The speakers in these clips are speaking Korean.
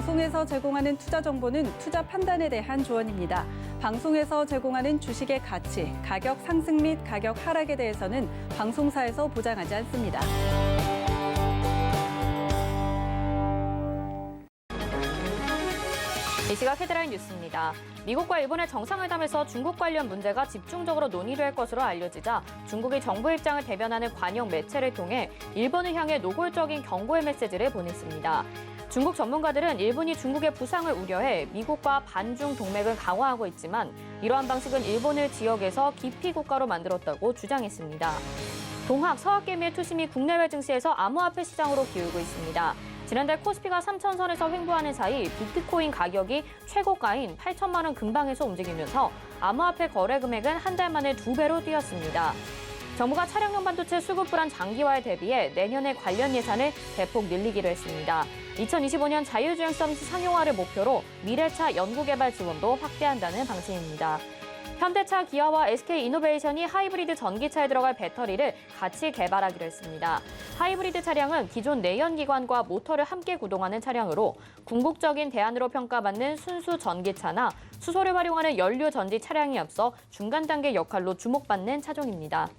방송에서 제공하는 투자 정보는 투자 판단에 대한 조언입니다. 방송에서 제공하는 주식의 가치, 가격 상승 및 가격 하락에 대해서는 방송사에서 보장하지 않습니다. 이 시각 헤드라인 뉴스입니다. 미국과 일본의 정상회담에서 중국 관련 문제가 집중적으로 논의될 것으로 알려지자 중국이 정부 입장을 대변하는 관영 매체를 통해 일본을 향해 노골적인 경고의 메시지를 보냈습니다. 중국 전문가들은 일본이 중국의 부상을 우려해 미국과 반중 동맹을 강화하고 있지만 이러한 방식은 일본을 지역에서 기피 국가로 만들었다고 주장했습니다. 동학, 서학개미의 투심이 국내외 증시에서 암호화폐 시장으로 기울고 있습니다. 지난달 코스피가 3,000선에서 횡보하는 사이 비트코인 가격이 최고가인 8천만 원 근방에서 움직이면서 암호화폐 거래 금액은 한 달 만에 2배로 뛰었습니다. 정부가 차량용 반도체 수급 불안 장기화에 대비해 내년에 관련 예산을 대폭 늘리기로 했습니다. 2025년 자율주행 서비스 상용화를 목표로 미래차 연구개발 지원도 확대한다는 방침입니다. 현대차, 기아와 SK이노베이션이 하이브리드 전기차에 들어갈 배터리를 같이 개발하기로 했습니다. 하이브리드 차량은 기존 내연기관과 모터를 함께 구동하는 차량으로 궁극적인 대안으로 평가받는 순수 전기차나 수소를 활용하는 연료 전지 차량에 앞서 중간 단계 역할로 주목받는 차종입니다.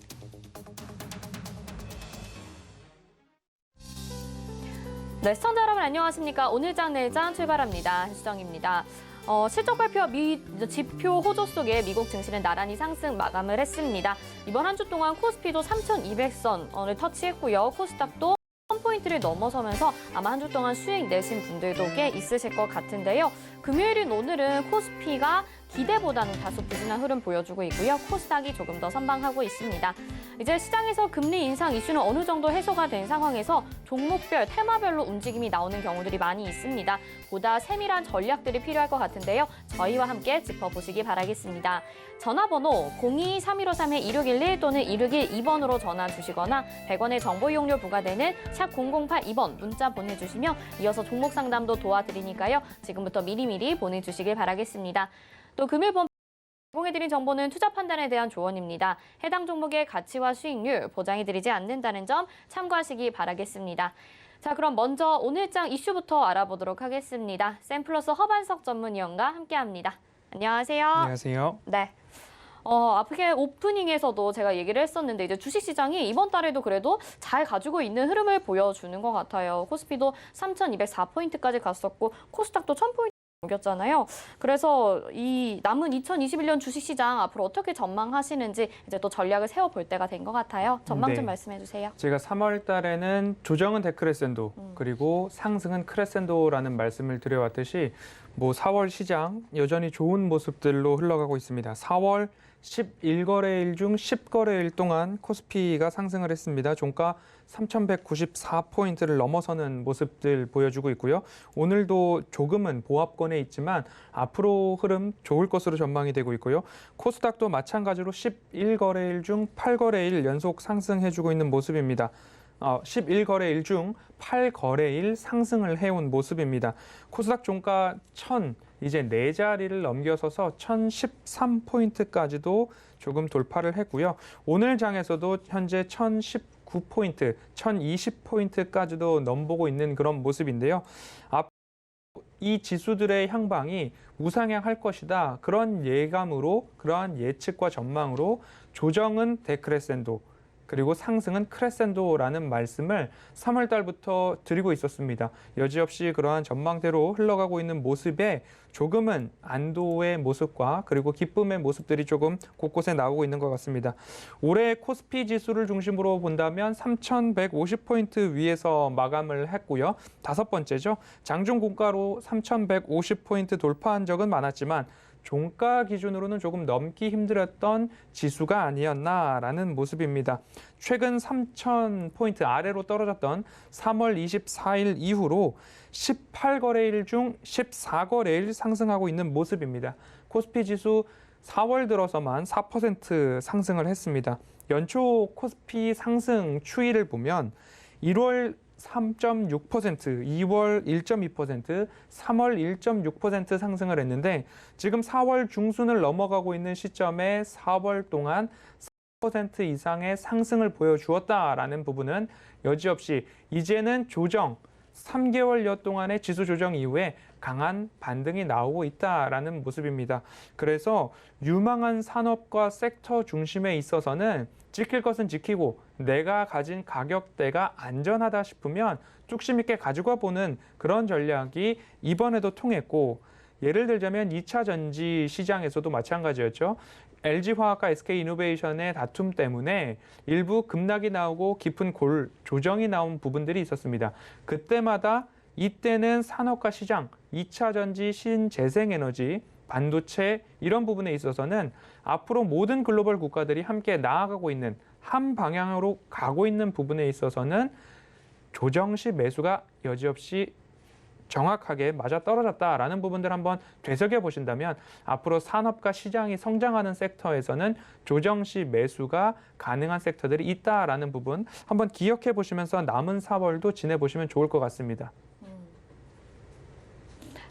네, 시청자 여러분 안녕하십니까? 오늘장 내일장 출발합니다. 수정입니다. 실적 발표와 지표 호조 속에 미국 증시는 나란히 상승 마감을 했습니다. 이번 한 주 동안 코스피도 3,200선을 터치했고요. 코스닥도 1000포인트를 넘어서면서 아마 한 주 동안 수익 내신 분들도 꽤 있으실 것 같은데요. 금요일인 오늘은 코스피가 기대보다는 다소 부진한 흐름 보여주고 있고요. 코스닥이 조금 더 선방하고 있습니다. 이제 시장에서 금리 인상 이슈는 어느 정도 해소가 된 상황에서 종목별, 테마별로 움직임이 나오는 경우들이 많이 있습니다. 보다 세밀한 전략들이 필요할 것 같은데요. 저희와 함께 짚어보시기 바라겠습니다. 전화번호 02-3153-2611 또는 2612번으로 전화 주시거나 100원의 정보 이용료 부과되는 샵 0082번 문자 보내주시면 이어서 종목 상담도 도와드리니까요. 지금부터 미리미리 보내주시길 바라겠습니다. 또 금일 제공해드린 정보는 투자 판단에 대한 조언입니다. 해당 종목의 가치와 수익률 보장해드리지 않는다는 점 참고하시기 바라겠습니다. 자, 그럼 먼저 오늘장 이슈부터 알아보도록 하겠습니다. 샘플러스 허반석 전문위원과 함께합니다. 안녕하세요. 안녕하세요. 네. 앞에 오프닝에서도 제가 얘기를 했었는데 이제 주식시장이 이번 달에도 그래도 잘 가지고 있는 흐름을 보여주는 것 같아요. 코스피도 3,204포인트까지 갔었고 코스닥도 1,000포인트 넘겼잖아요. 그래서 이 남은 2021년 주식시장 앞으로 어떻게 전망하시는지 이제 또 전략을 세워볼 때가 된 것 같아요. 전망 좀 말씀해 주세요. 제가 3월 달에는 조정은 데크레센도 그리고 상승은 크레센도라는 말씀을 드려왔듯이 4월 시장 여전히 좋은 모습들로 흘러가고 있습니다. 4월 11거래일 중 10거래일 동안 코스피가 상승을 했습니다. 종가 3,194포인트를 넘어서는 모습들 보여주고 있고요. 오늘도 조금은 보합권에 있지만 앞으로 흐름 좋을 것으로 전망이 되고 있고요. 코스닥도 마찬가지로 11거래일 중 8거래일 연속 상승해주고 있는 모습입니다. 11거래일 중 8거래일 상승을 해온 모습입니다. 코스닥 종가 1,000 이제 4자리를 넘겨서서 1,013포인트까지도 조금 돌파를 했고요. 오늘 장에서도 현재 1,019포인트, 1,020포인트까지도 넘보고 있는 그런 모습인데요. 이 지수들의 향방이 우상향할 것이다. 그런 예감으로, 그러한 예측과 전망으로 조정은 데크레센도, 그리고 상승은 크레센도라는 말씀을 3월 달부터 드리고 있었습니다. 여지없이 그러한 전망대로 흘러가고 있는 모습에 조금은 안도의 모습과 그리고 기쁨의 모습들이 조금 곳곳에 나오고 있는 것 같습니다. 올해 코스피 지수를 중심으로 본다면 3,150포인트 위에서 마감을 했고요. 5번째죠. 장중 공가로 3,150포인트 돌파한 적은 많았지만 종가 기준으로는 조금 넘기 힘들었던 지수가 아니었나라는 모습입니다. 최근 3,000포인트 아래로 떨어졌던 3월 24일 이후로 18거래일 중 14거래일 상승하고 있는 모습입니다. 코스피 지수 4월 들어서만 4% 상승을 했습니다. 연초 코스피 상승 추이를 보면 1월 3.6%, 2월 1.2%, 3월 1.6% 상승을 했는데 지금 4월 중순을 넘어가고 있는 시점에 4월 동안 4% 이상의 상승을 보여주었다라는 부분은 여지없이 이제는 조정, 3개월여 동안의 지수 조정 이후에 강한 반등이 나오고 있다라는 모습입니다. 그래서 유망한 산업과 섹터 중심에 있어서는 지킬 것은 지키고 내가 가진 가격대가 안전하다 싶으면 뚝심 있게 가지고 보는 그런 전략이 이번에도 통했고, 예를 들자면 2차 전지 시장에서도 마찬가지였죠. LG화학과 SK이노베이션의 다툼 때문에 일부 급락이 나오고 깊은 조정이 나온 부분들이 있었습니다. 그때마다 이때는 산업과 시장, 2차 전지, 신재생에너지, 반도체 이런 부분에 있어서는 앞으로 모든 글로벌 국가들이 함께 나아가고 있는 한 방향으로 가고 있는 부분에 있어서는 조정 시 매수가 여지없이 정확하게 맞아떨어졌다라는 부분들 한번 되새겨 보신다면 앞으로 산업과 시장이 성장하는 섹터에서는 조정 시 매수가 가능한 섹터들이 있다라는 부분 한번 기억해 보시면서 남은 4월도 지내보시면 좋을 것 같습니다.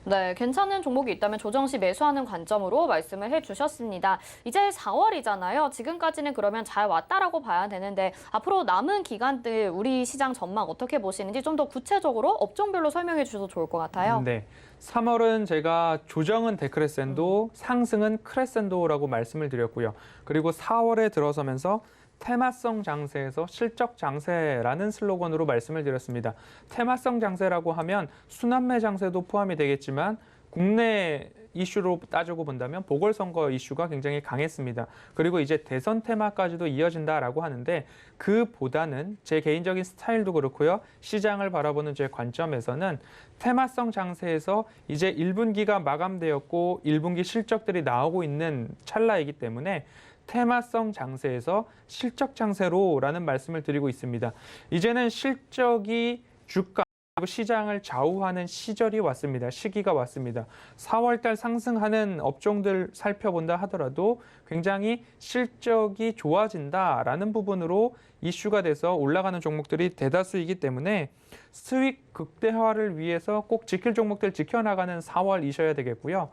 네, 괜찮은 종목이 있다면 조정 시 매수하는 관점으로 말씀을 해주셨습니다. 이제 4월이잖아요. 지금까지는 그러면 잘 왔다라고 봐야 되는데 앞으로 남은 기간들 우리 시장 전망 어떻게 보시는지 좀 더 구체적으로 업종별로 설명해 주셔도 좋을 것 같아요. 네, 3월은 제가 조정은 데크레센도, 상승은 크레센도라고 말씀을 드렸고요. 그리고 4월에 들어서면서 테마성 장세에서 실적 장세라는 슬로건으로 말씀을 드렸습니다. 테마성 장세라고 하면 순환매 장세도 포함이 되겠지만 국내 이슈로 따지고 본다면 보궐선거 이슈가 굉장히 강했습니다. 그리고 이제 대선 테마까지도 이어진다라고 하는데 그보다는 제 개인적인 스타일도 그렇고요. 시장을 바라보는 제 관점에서는 테마성 장세에서 이제 1분기가 마감되었고 1분기 실적들이 나오고 있는 찰나이기 때문에 테마성 장세에서 실적 장세로라는 말씀을 드리고 있습니다. 이제는 실적이 주가 그리고 시장을 좌우하는 시절이 왔습니다. 시기가 왔습니다. 4월달 상승하는 업종들 살펴본다 하더라도 굉장히 실적이 좋아진다라는 부분으로 이슈가 돼서 올라가는 종목들이 대다수이기 때문에 수익 극대화를 위해서 꼭 지킬 종목들 지켜나가는 4월이셔야 되겠고요.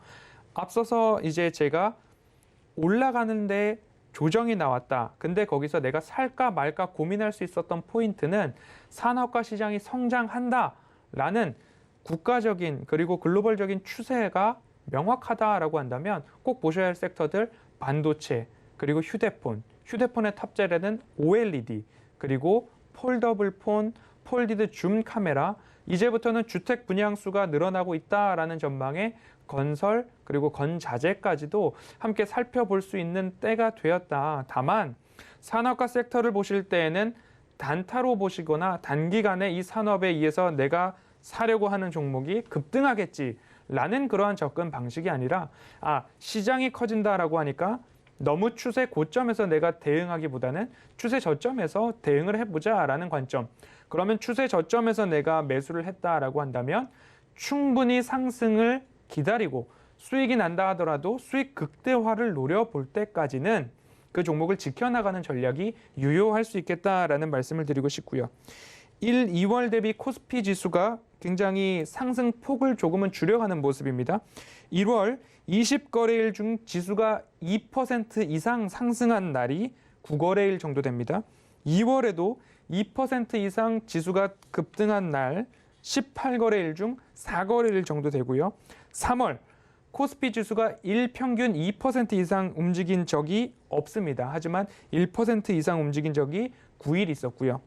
앞서서 이제 제가 올라가는데 조정이 나왔다. 근데 거기서 내가 살까 말까 고민할 수 있었던 포인트는 산업과 시장이 성장한다라는 국가적인 그리고 글로벌적인 추세가 명확하다라고 한다면 꼭 보셔야 할 섹터들 반도체 그리고 휴대폰의 탑재되는 OLED 그리고 폴더블 폰, 폴디드 줌 카메라 이제부터는 주택 분양수가 늘어나고 있다라는 전망에 건설 그리고 건자재까지도 함께 살펴볼 수 있는 때가 되었다. 다만 산업과 섹터를 보실 때에는 단타로 보시거나 단기간에 이 산업에 의해서 내가 사려고 하는 종목이 급등하겠지라는 그러한 접근 방식이 아니라 시장이 커진다라고 하니까 너무 추세 고점에서 내가 대응하기보다는 추세 저점에서 대응을 해보자라는 관점. 그러면 추세 저점에서 내가 매수를 했다라고 한다면 충분히 상승을 기다리고 수익이 난다 하더라도 수익 극대화를 노려볼 때까지는 그 종목을 지켜나가는 전략이 유효할 수 있겠다라는 말씀을 드리고 싶고요. 1, 2월 대비 코스피 지수가 굉장히 상승폭을 조금은 줄여가는 모습입니다. 1월 20거래일 중 지수가 2% 이상 상승한 날이 9거래일 정도 됩니다. 2월에도 2% 이상 지수가 급등한 날 18거래일 중 4거래일 정도 되고요. 3월 코스피 지수가 일평균 2% 이상 움직인 적이 없습니다. 하지만 1% 이상 움직인 적이 9일 있었고요.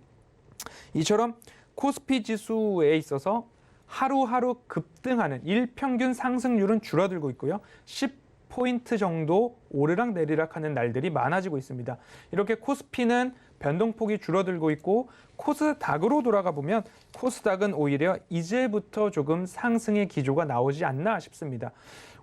이처럼 코스피 지수에 있어서 하루하루 급등하는 일평균 상승률은 줄어들고 있고요. 10포인트 정도 오르락내리락하는 날들이 많아지고 있습니다. 이렇게 코스피는 변동폭이 줄어들고 있고 코스닥으로 돌아가 보면 코스닥은 오히려 이제부터 조금 상승의 기조가 나오지 않나 싶습니다.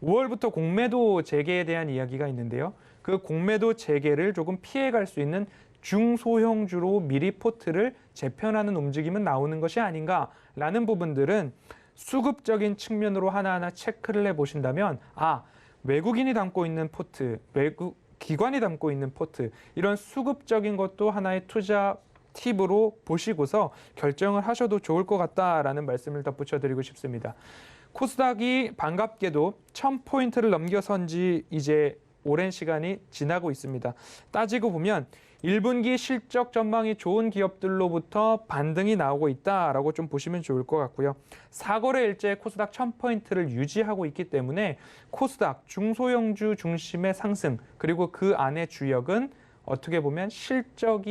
5월부터 공매도 재개에 대한 이야기가 있는데요. 그 공매도 재개를 조금 피해갈 수 있는 중소형주로 미리 포트를 재편하는 움직임은 나오는 것이 아닌가라는 부분들은 수급적인 측면으로 하나하나 체크를 해보신다면 외국인이 담고 있는 포트, 기관이 담고 있는 포트 이런 수급적인 것도 하나의 투자 팁으로 보시고서 결정을 하셔도 좋을 것 같다라는 말씀을 덧붙여드리고 싶습니다. 코스닥이 반갑게도 1000포인트를 넘겨선 지 이제 오랜 시간이 지나고 있습니다. 따지고 보면 1분기 실적 전망이 좋은 기업들로부터 반등이 나오고 있다라고 좀 보시면 좋을 것 같고요. 4거래일째 코스닥 1000포인트를 유지하고 있기 때문에 코스닥 중소형주 중심의 상승, 그리고 그 안의 주역은 어떻게 보면 실적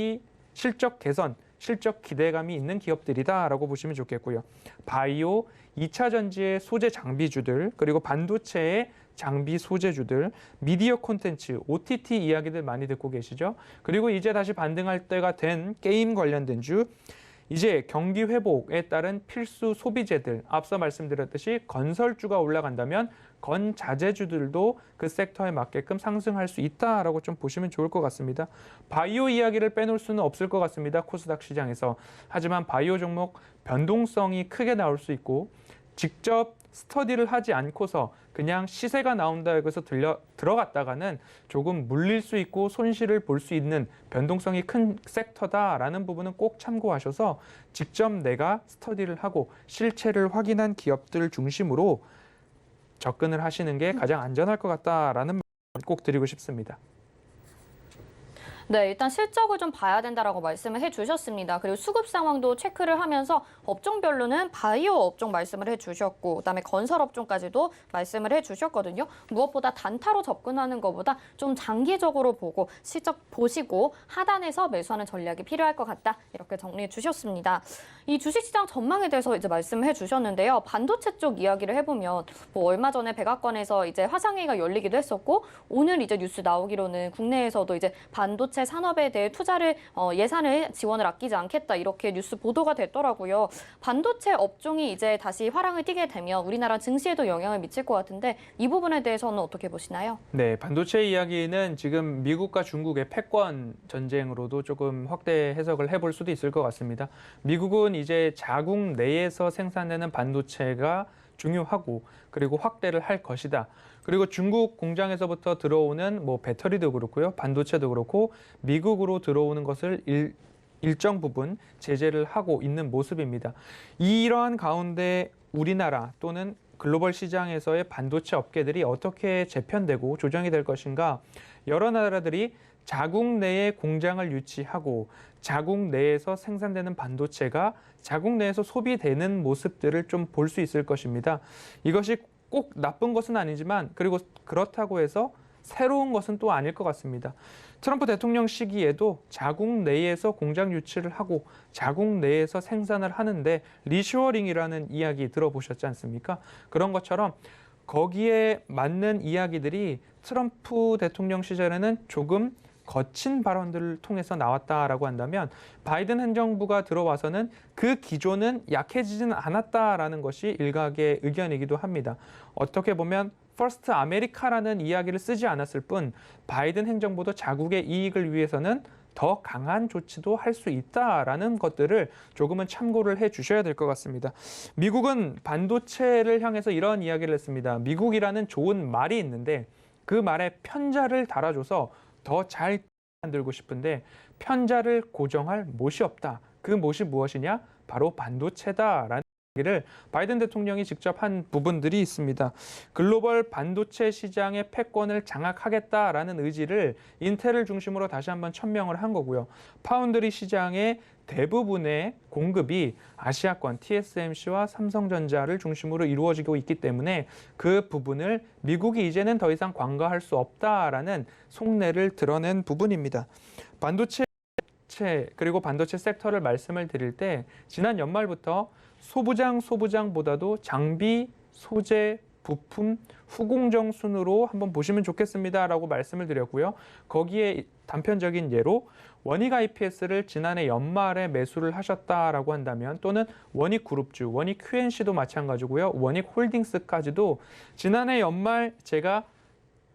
개선, 실적 기대감이 있는 기업들이다라고 보시면 좋겠고요. 바이오, 2차 전지의 소재 장비주들, 그리고 반도체의 장비 소재주들, 미디어 콘텐츠, OTT 이야기들 많이 듣고 계시죠? 그리고 이제 다시 반등할 때가 된 게임 관련된 주, 이제 경기 회복에 따른 필수 소비재들, 앞서 말씀드렸듯이 건설주가 올라간다면 건자재주들도 그 섹터에 맞게끔 상승할 수 있다라고 좀 보시면 좋을 것 같습니다. 바이오 이야기를 빼놓을 수는 없을 것 같습니다. 코스닥 시장에서. 하지만 바이오 종목 변동성이 크게 나올 수 있고 직접 스터디를 하지 않고서 그냥 시세가 나온다 해서 들어갔다가는 조금 물릴 수 있고 손실을 볼 수 있는 변동성이 큰 섹터다라는 부분은 꼭 참고하셔서 직접 내가 스터디를 하고 실체를 확인한 기업들 중심으로 접근을 하시는 게 가장 안전할 것 같다라는 말씀 꼭 드리고 싶습니다. 네, 일단 실적을 좀 봐야 된다라고 말씀을 해주셨습니다. 그리고 수급 상황도 체크를 하면서 업종별로는 바이오 업종 말씀을 해주셨고, 그다음에 건설 업종까지도 말씀을 해주셨거든요. 무엇보다 단타로 접근하는 것보다 좀 장기적으로 보고 실적 보시고 하단에서 매수하는 전략이 필요할 것 같다. 이렇게 정리해 주셨습니다. 이 주식시장 전망에 대해서 이제 말씀해 주셨는데요. 반도체 쪽 이야기를 해보면 뭐 얼마 전에 백악관에서 이제 화상회의가 열리기도 했었고, 오늘 이제 뉴스 나오기로는 국내에서도 이제 반도체 산업에 대해 투자를 예산을 지원을 아끼지 않겠다 이렇게 뉴스 보도가 됐더라고요. 반도체 업종이 이제 다시 화랑을 띠게 되면 우리나라 증시에도 영향을 미칠 것 같은데 이 부분에 대해서는 어떻게 보시나요? 네, 반도체 이야기는 지금 미국과 중국의 패권 전쟁으로도 조금 확대 해석을 해볼 수도 있을 것 같습니다. 미국은 이제 자국 내에서 생산되는 반도체가 중요하고 그리고 확대를 할 것이다. 그리고 중국 공장에서부터 들어오는 뭐 배터리도 그렇고요, 반도체도 그렇고 미국으로 들어오는 것을 일정 부분 제재를 하고 있는 모습입니다. 이러한 가운데 우리나라 또는 글로벌 시장에서의 반도체 업계들이 어떻게 재편되고 조정이 될 것인가? 여러 나라들이 자국 내에 공장을 유치하고 자국 내에서 생산되는 반도체가 자국 내에서 소비되는 모습들을 좀 볼 수 있을 것입니다. 이것이 꼭 나쁜 것은 아니지만 그리고 그렇다고 해서 새로운 것은 또 아닐 것 같습니다. 트럼프 대통령 시기에도 자국 내에서 공장 유치를 하고 자국 내에서 생산을 하는데 리쇼어링이라는 이야기 들어보셨지 않습니까? 그런 것처럼 거기에 맞는 이야기들이 트럼프 대통령 시절에는 조금 거친 발언들을 통해서 나왔다라고 한다면 바이든 행정부가 들어와서는 그 기조는 약해지지는 않았다라는 것이 일각의 의견이기도 합니다. 어떻게 보면 퍼스트 아메리카라는 이야기를 쓰지 않았을 뿐 바이든 행정부도 자국의 이익을 위해서는 더 강한 조치도 할 수 있다라는 것들을 조금은 참고를 해 주셔야 될 것 같습니다. 미국은 반도체를 향해서 이런 이야기를 했습니다. 미국이라는 좋은 말이 있는데 그 말에 편자를 달아줘서 더 잘 만들고 싶은데 편자를 고정할 못이 없다. 그 못이 무엇이냐? 바로 반도체다라는 얘기를 바이든 대통령이 직접 한 부분들이 있습니다. 글로벌 반도체 시장의 패권을 장악하겠다라는 의지를 인텔을 중심으로 다시 한번 천명을 한 거고요. 파운드리 시장의 대부분의 공급이 아시아권 TSMC와 삼성전자를 중심으로 이루어지고 있기 때문에 그 부분을 미국이 이제는 더 이상 관가할 수 없다라는 속내를 드러낸 부분입니다. 반도체 그리고 반도체 섹터를 말씀을 드릴 때 지난 연말부터 소부장보다도 장비, 소재, 부품, 후공정 순으로 한번 보시면 좋겠습니다라고 말씀을 드렸고요. 거기에 단편적인 예로 원익 IPS를 지난해 연말에 매수를 하셨다라고 한다면 또는 원익 그룹주, 원익 QNC도 마찬가지고요. 원익 홀딩스까지도 지난해 연말 제가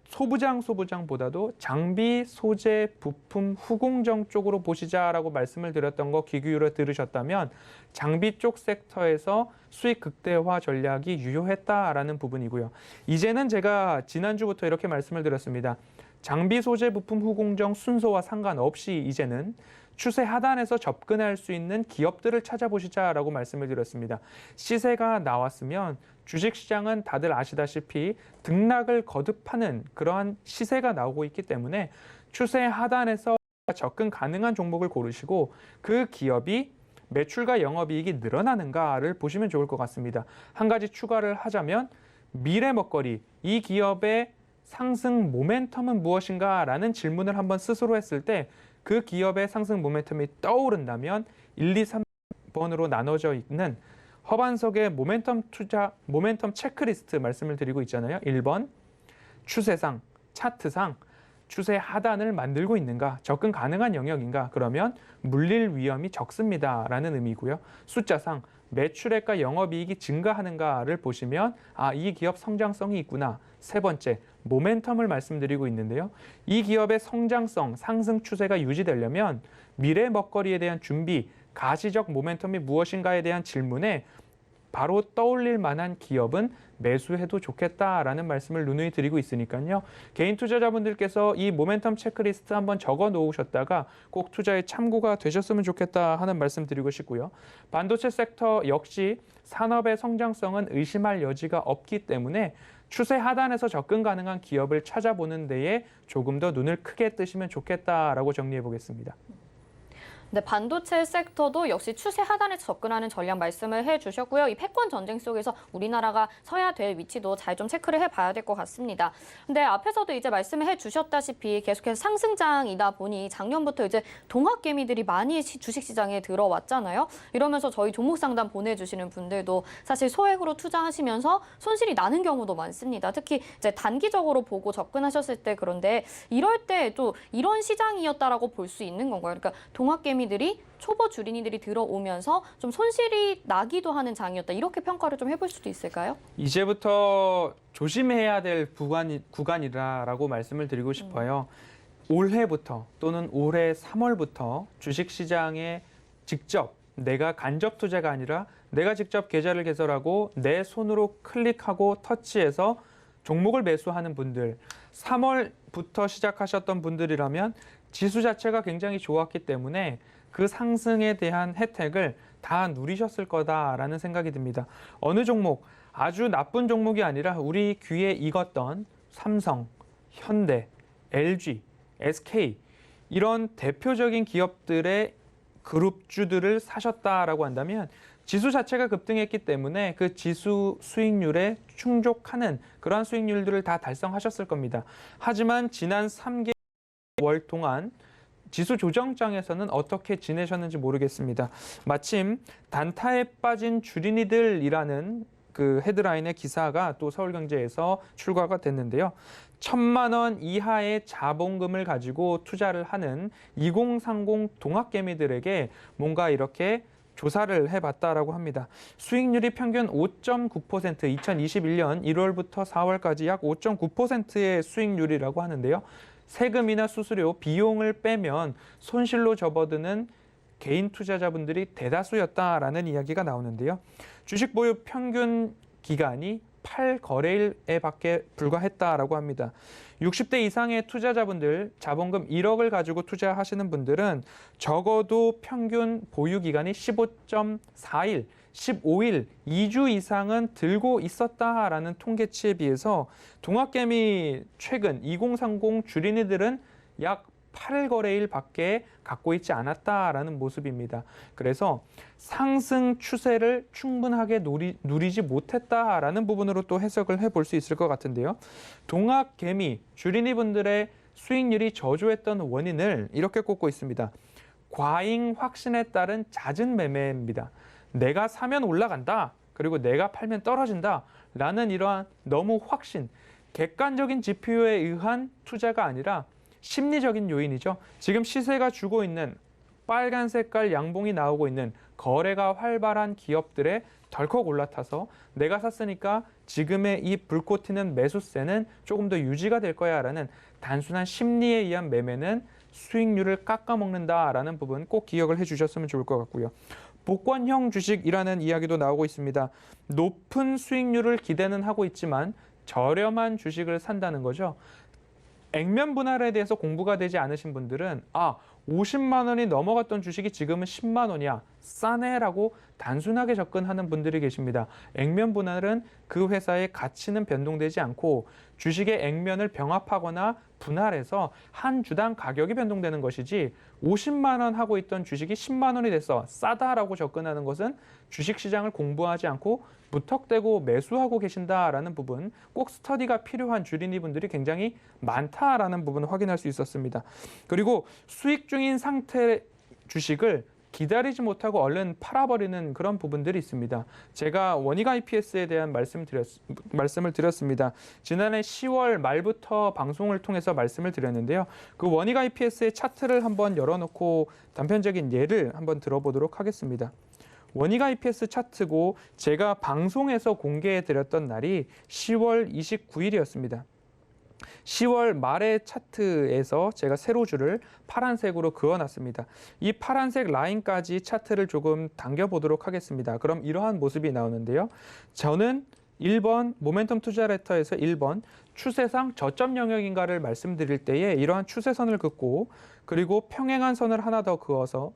소부장보다도 장비, 소재, 부품, 후공정 쪽으로 보시자라고 말씀을 드렸던 거 귀 기울여 들으셨다면 장비 쪽 섹터에서 수익 극대화 전략이 유효했다라는 부분이고요. 이제는 제가 지난주부터 이렇게 말씀을 드렸습니다. 장비, 소재, 부품, 후공정 순서와 상관없이 이제는 추세 하단에서 접근할 수 있는 기업들을 찾아보시자라고 말씀을 드렸습니다. 시세가 나왔으면 주식시장은 다들 아시다시피 등락을 거듭하는 그러한 시세가 나오고 있기 때문에 추세 하단에서 접근 가능한 종목을 고르시고 그 기업이 매출과 영업이익이 늘어나는가를 보시면 좋을 것 같습니다. 한 가지 추가를 하자면 미래 먹거리, 이 기업의 상승 모멘텀은 무엇인가라는 질문을 한번 스스로 했을 때 그 기업의 상승 모멘텀이 떠오른다면 1, 2, 3번으로 나눠져 있는 허반석의 모멘텀 체크리스트 말씀을 드리고 있잖아요. 1번, 추세상, 차트상 추세 하단을 만들고 있는가, 접근 가능한 영역인가, 그러면 물릴 위험이 적습니다라는 의미고요. 숫자상 매출액과 영업이익이 증가하는가를 보시면 이 기업 성장성이 있구나. 세 번째, 모멘텀을 말씀드리고 있는데요. 이 기업의 성장성, 상승 추세가 유지되려면 미래 먹거리에 대한 준비, 가시적 모멘텀이 무엇인가에 대한 질문에 바로 떠올릴 만한 기업은 매수해도 좋겠다라는 말씀을 누누이 드리고 있으니까요. 개인 투자자분들께서 이 모멘텀 체크리스트 한번 적어 놓으셨다가 꼭 투자에 참고가 되셨으면 좋겠다 하는 말씀 드리고 싶고요. 반도체 섹터 역시 산업의 성장성은 의심할 여지가 없기 때문에 추세 하단에서 접근 가능한 기업을 찾아보는 데에 조금 더 눈을 크게 뜨시면 좋겠다라고 정리해 보겠습니다. 네, 반도체 섹터도 역시 추세 하단에 접근하는 전략 말씀을 해주셨고요. 이 패권 전쟁 속에서 우리나라가 서야 될 위치도 잘 좀 체크를 해봐야 될 것 같습니다. 근데 앞에서도 이제 말씀을 해주셨다시피 계속해서 상승장이다 보니 작년부터 이제 동학개미들이 많이 주식시장에 들어왔잖아요. 이러면서 저희 종목 상담 보내주시는 분들도 사실 소액으로 투자하시면서 손실이 나는 경우도 많습니다. 특히 이제 단기적으로 보고 접근하셨을 때 그런데 이럴 때 또 이런 시장이었다라고 볼 수 있는 건가요? 그러니까 동학개미들이 초보 주린이들이 들어오면서 좀 손실이 나기도 하는 장이었다. 이렇게 평가를 좀 해볼 수도 있을까요? 이제부터 조심해야 될 구간이라고 말씀을 드리고 싶어요. 올해부터 또는 올해 3월부터 주식시장에 직접 내가 간접 투자가 아니라 내가 직접 계좌를 개설하고 내 손으로 클릭하고 터치해서 종목을 매수하는 분들, 3월부터 시작하셨던 분들이라면 지수 자체가 굉장히 좋았기 때문에 그 상승에 대한 혜택을 다 누리셨을 거다라는 생각이 듭니다. 어느 종목, 아주 나쁜 종목이 아니라 우리 귀에 익었던 삼성, 현대, LG, SK 이런 대표적인 기업들의 그룹주들을 사셨다라고 한다면 지수 자체가 급등했기 때문에 그 지수 수익률에 충족하는 그러한 수익률들을 다 달성하셨을 겁니다. 하지만 지난 3개월 동안 지수 조정장에서는 어떻게 지내셨는지 모르겠습니다. 마침 단타에 빠진 주린이들이라는 그 헤드라인의 기사가 또 서울경제에서 출과가 됐는데요. 1,000만 원 이하의 자본금을 가지고 투자를 하는 2030 동학개미들에게 뭔가 이렇게 조사를 해봤다라고 합니다. 수익률이 평균 5.9%, 2021년 1월부터 4월까지 약 5.9%의 수익률이라고 하는데요. 세금이나 수수료, 비용을 빼면 손실로 접어드는 개인 투자자분들이 대다수였다라는 이야기가 나오는데요. 주식 보유 평균 기간이 8거래일에 밖에 불과했다라고 합니다. 60대 이상의 투자자분들, 자본금 1억을 가지고 투자하시는 분들은 적어도 평균 보유 기간이 15.4일, 15일, 2주 이상은 들고 있었다라는 통계치에 비해서 동학개미 최근 2030 주린이들은 약 8거래일 밖에 갖고 있지 않았다라는 모습입니다. 그래서 상승 추세를 충분하게 누리지 못했다라는 부분으로 또 해석을 해볼 수 있을 것 같은데요. 동학개미 주린이분들의 수익률이 저조했던 원인을 이렇게 꼽고 있습니다. 과잉 확신에 따른 잦은 매매입니다. 내가 사면 올라간다. 그리고 내가 팔면 떨어진다. 라는 이러한 너무 확신, 객관적인 지표에 의한 투자가 아니라 심리적인 요인이죠. 지금 시세가 주고 있는 빨간 색깔 양봉이 나오고 있는 거래가 활발한 기업들에 덜컥 올라타서 내가 샀으니까 지금의 이 불꽃 튀는 매수세는 조금 더 유지가 될 거야 라는 단순한 심리에 의한 매매는 수익률을 깎아먹는다라는 부분 꼭 기억을 해주셨으면 좋을 것 같고요. 복권형 주식이라는 이야기도 나오고 있습니다. 높은 수익률을 기대는 하고 있지만 저렴한 주식을 산다는 거죠. 액면 분할에 대해서 공부가 되지 않으신 분들은 50만 원이 넘어갔던 주식이 지금은 10만 원이야. 싸네라고 단순하게 접근하는 분들이 계십니다. 액면 분할은 그 회사의 가치는 변동되지 않고 주식의 액면을 병합하거나 분할해서 한 주당 가격이 변동되는 것이지 50만 원 하고 있던 주식이 10만 원이 됐어. 싸다라고 접근하는 것은 주식시장을 공부하지 않고 무턱대고 매수하고 계신다라는 부분, 꼭 스터디가 필요한 주린이분들이 굉장히 많다라는 부분을 확인할 수 있었습니다. 그리고 수익 중인 상태 주식을 기다리지 못하고 얼른 팔아버리는 그런 부분들이 있습니다. 제가 원익 IPS에 대한 말씀을 드렸습니다. 지난해 10월 말부터 방송을 통해서 말씀을 드렸는데요. 그 원익 IPS의 차트를 한번 열어놓고 단편적인 예를 한번 들어보도록 하겠습니다. 원익 IPS 차트고 제가 방송에서 공개해 드렸던 날이 10월 29일이었습니다. 10월 말의 차트에서 제가 세로줄을 파란색으로 그어놨습니다. 이 파란색 라인까지 차트를 조금 당겨보도록 하겠습니다. 그럼 이러한 모습이 나오는데요. 저는 1번 모멘텀 투자 레터에서 1번 추세상 저점 영역인가를 말씀드릴 때에 이러한 추세선을 긋고 그리고 평행한 선을 하나 더 그어서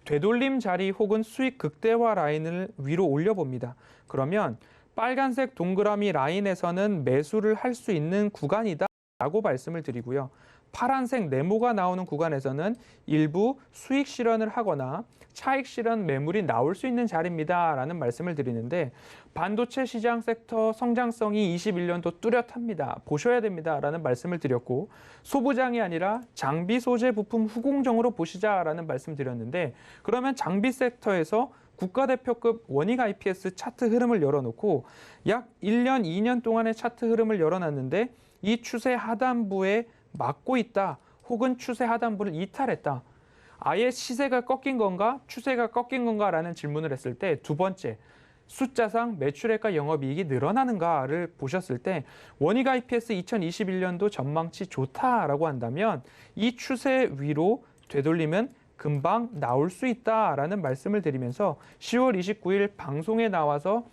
되돌림 자리 혹은 수익 극대화 라인을 위로 올려봅니다. 그러면 빨간색 동그라미 라인에서는 매수를 할 수 있는 구간이다 라고 말씀을 드리고요. 파란색 네모가 나오는 구간에서는 일부 수익 실현을 하거나 차익 실현 매물이 나올 수 있는 자리입니다 라는 말씀을 드리는데, 반도체 시장 섹터 성장성이 21년도 뚜렷합니다. 보셔야 됩니다 라는 말씀을 드렸고, 소부장이 아니라 장비 소재 부품 후공정으로 보시자라는 말씀 드렸는데, 그러면 장비 섹터에서 국가대표급 원익 IPS 차트 흐름을 열어놓고 약 1년, 2년 동안의 차트 흐름을 열어놨는데 이 추세 하단부에 막고 있다 혹은 추세 하단부를 이탈했다. 아예 시세가 꺾인 건가 추세가 꺾인 건가라는 질문을 했을 때 두 번째, 숫자상 매출액과 영업이익이 늘어나는가를 보셨을 때 원익 IPS 2021년도 전망치 좋다라고 한다면 이 추세 위로 되돌리면 금방 나올 수 있다라는 말씀을 드리면서 10월 29일 방송에 나와서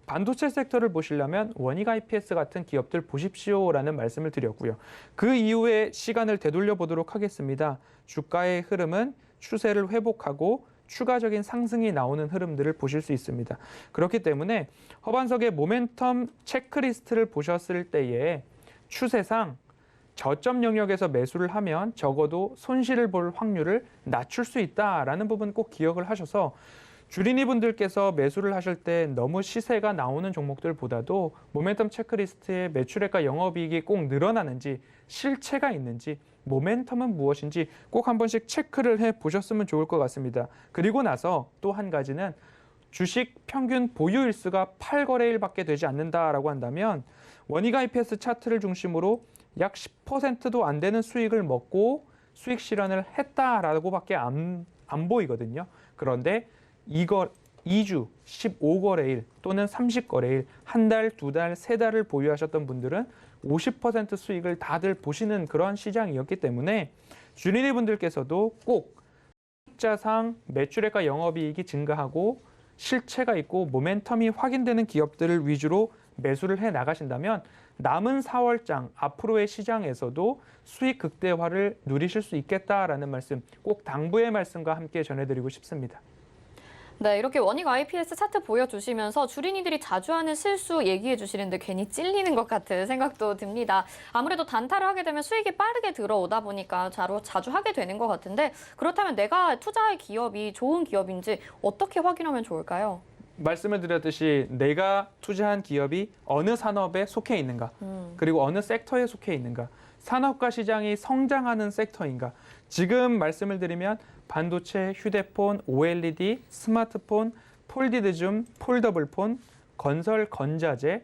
반도체 섹터를 보시려면 원익 IPS 같은 기업들 보십시오라는 말씀을 드렸고요. 그 이후에 시간을 되돌려 보도록 하겠습니다. 주가의 흐름은 추세를 회복하고 추가적인 상승이 나오는 흐름들을 보실 수 있습니다. 그렇기 때문에 허반석의 모멘텀 체크리스트를 보셨을 때에 추세상 저점 영역에서 매수를 하면 적어도 손실을 볼 확률을 낮출 수 있다라는 부분 꼭 기억을 하셔서 주린이 분들께서 매수를 하실 때 너무 시세가 나오는 종목들보다도 모멘텀 체크리스트에 매출액과 영업이익이 꼭 늘어나는지 실체가 있는지 모멘텀은 무엇인지 꼭 한 번씩 체크를 해 보셨으면 좋을 것 같습니다. 그리고 나서 또 한 가지는 주식 평균 보유일수가 8거래일밖에 되지 않는다라고 한다면 원익 IPS 차트를 중심으로 약 10%도 안 되는 수익을 먹고 수익 실현을 했다라고밖에 안 보이거든요. 그런데 2주, 15거래일 또는 30거래일, 한 달, 두 달, 세 달을 보유하셨던 분들은 50% 수익을 다들 보시는 그런 시장이었기 때문에 주린이 분들께서도 꼭 숫자상 매출액과 영업이익이 증가하고 실체가 있고 모멘텀이 확인되는 기업들을 위주로 매수를 해 나가신다면 남은 4월장 앞으로의 시장에서도 수익 극대화를 누리실 수 있겠다라는 말씀, 꼭 당부의 말씀과 함께 전해드리고 싶습니다. 네, 이렇게 원익 IPS 차트 보여주시면서 주린이들이 자주 하는 실수 얘기해 주시는데 괜히 찔리는 것 같은 생각도 듭니다. 아무래도 단타를 하게 되면 수익이 빠르게 들어오다 보니까 자주 하게 되는 것 같은데, 그렇다면 내가 투자할 기업이 좋은 기업인지 어떻게 확인하면 좋을까요? 말씀을 드렸듯이 내가 투자한 기업이 어느 산업에 속해 있는가, 그리고 어느 섹터에 속해 있는가, 산업과 시장이 성장하는 섹터인가. 지금 말씀을 드리면 반도체, 휴대폰, OLED, 스마트폰, 폴디드 줌, 폴더블폰, 건설, 건자재,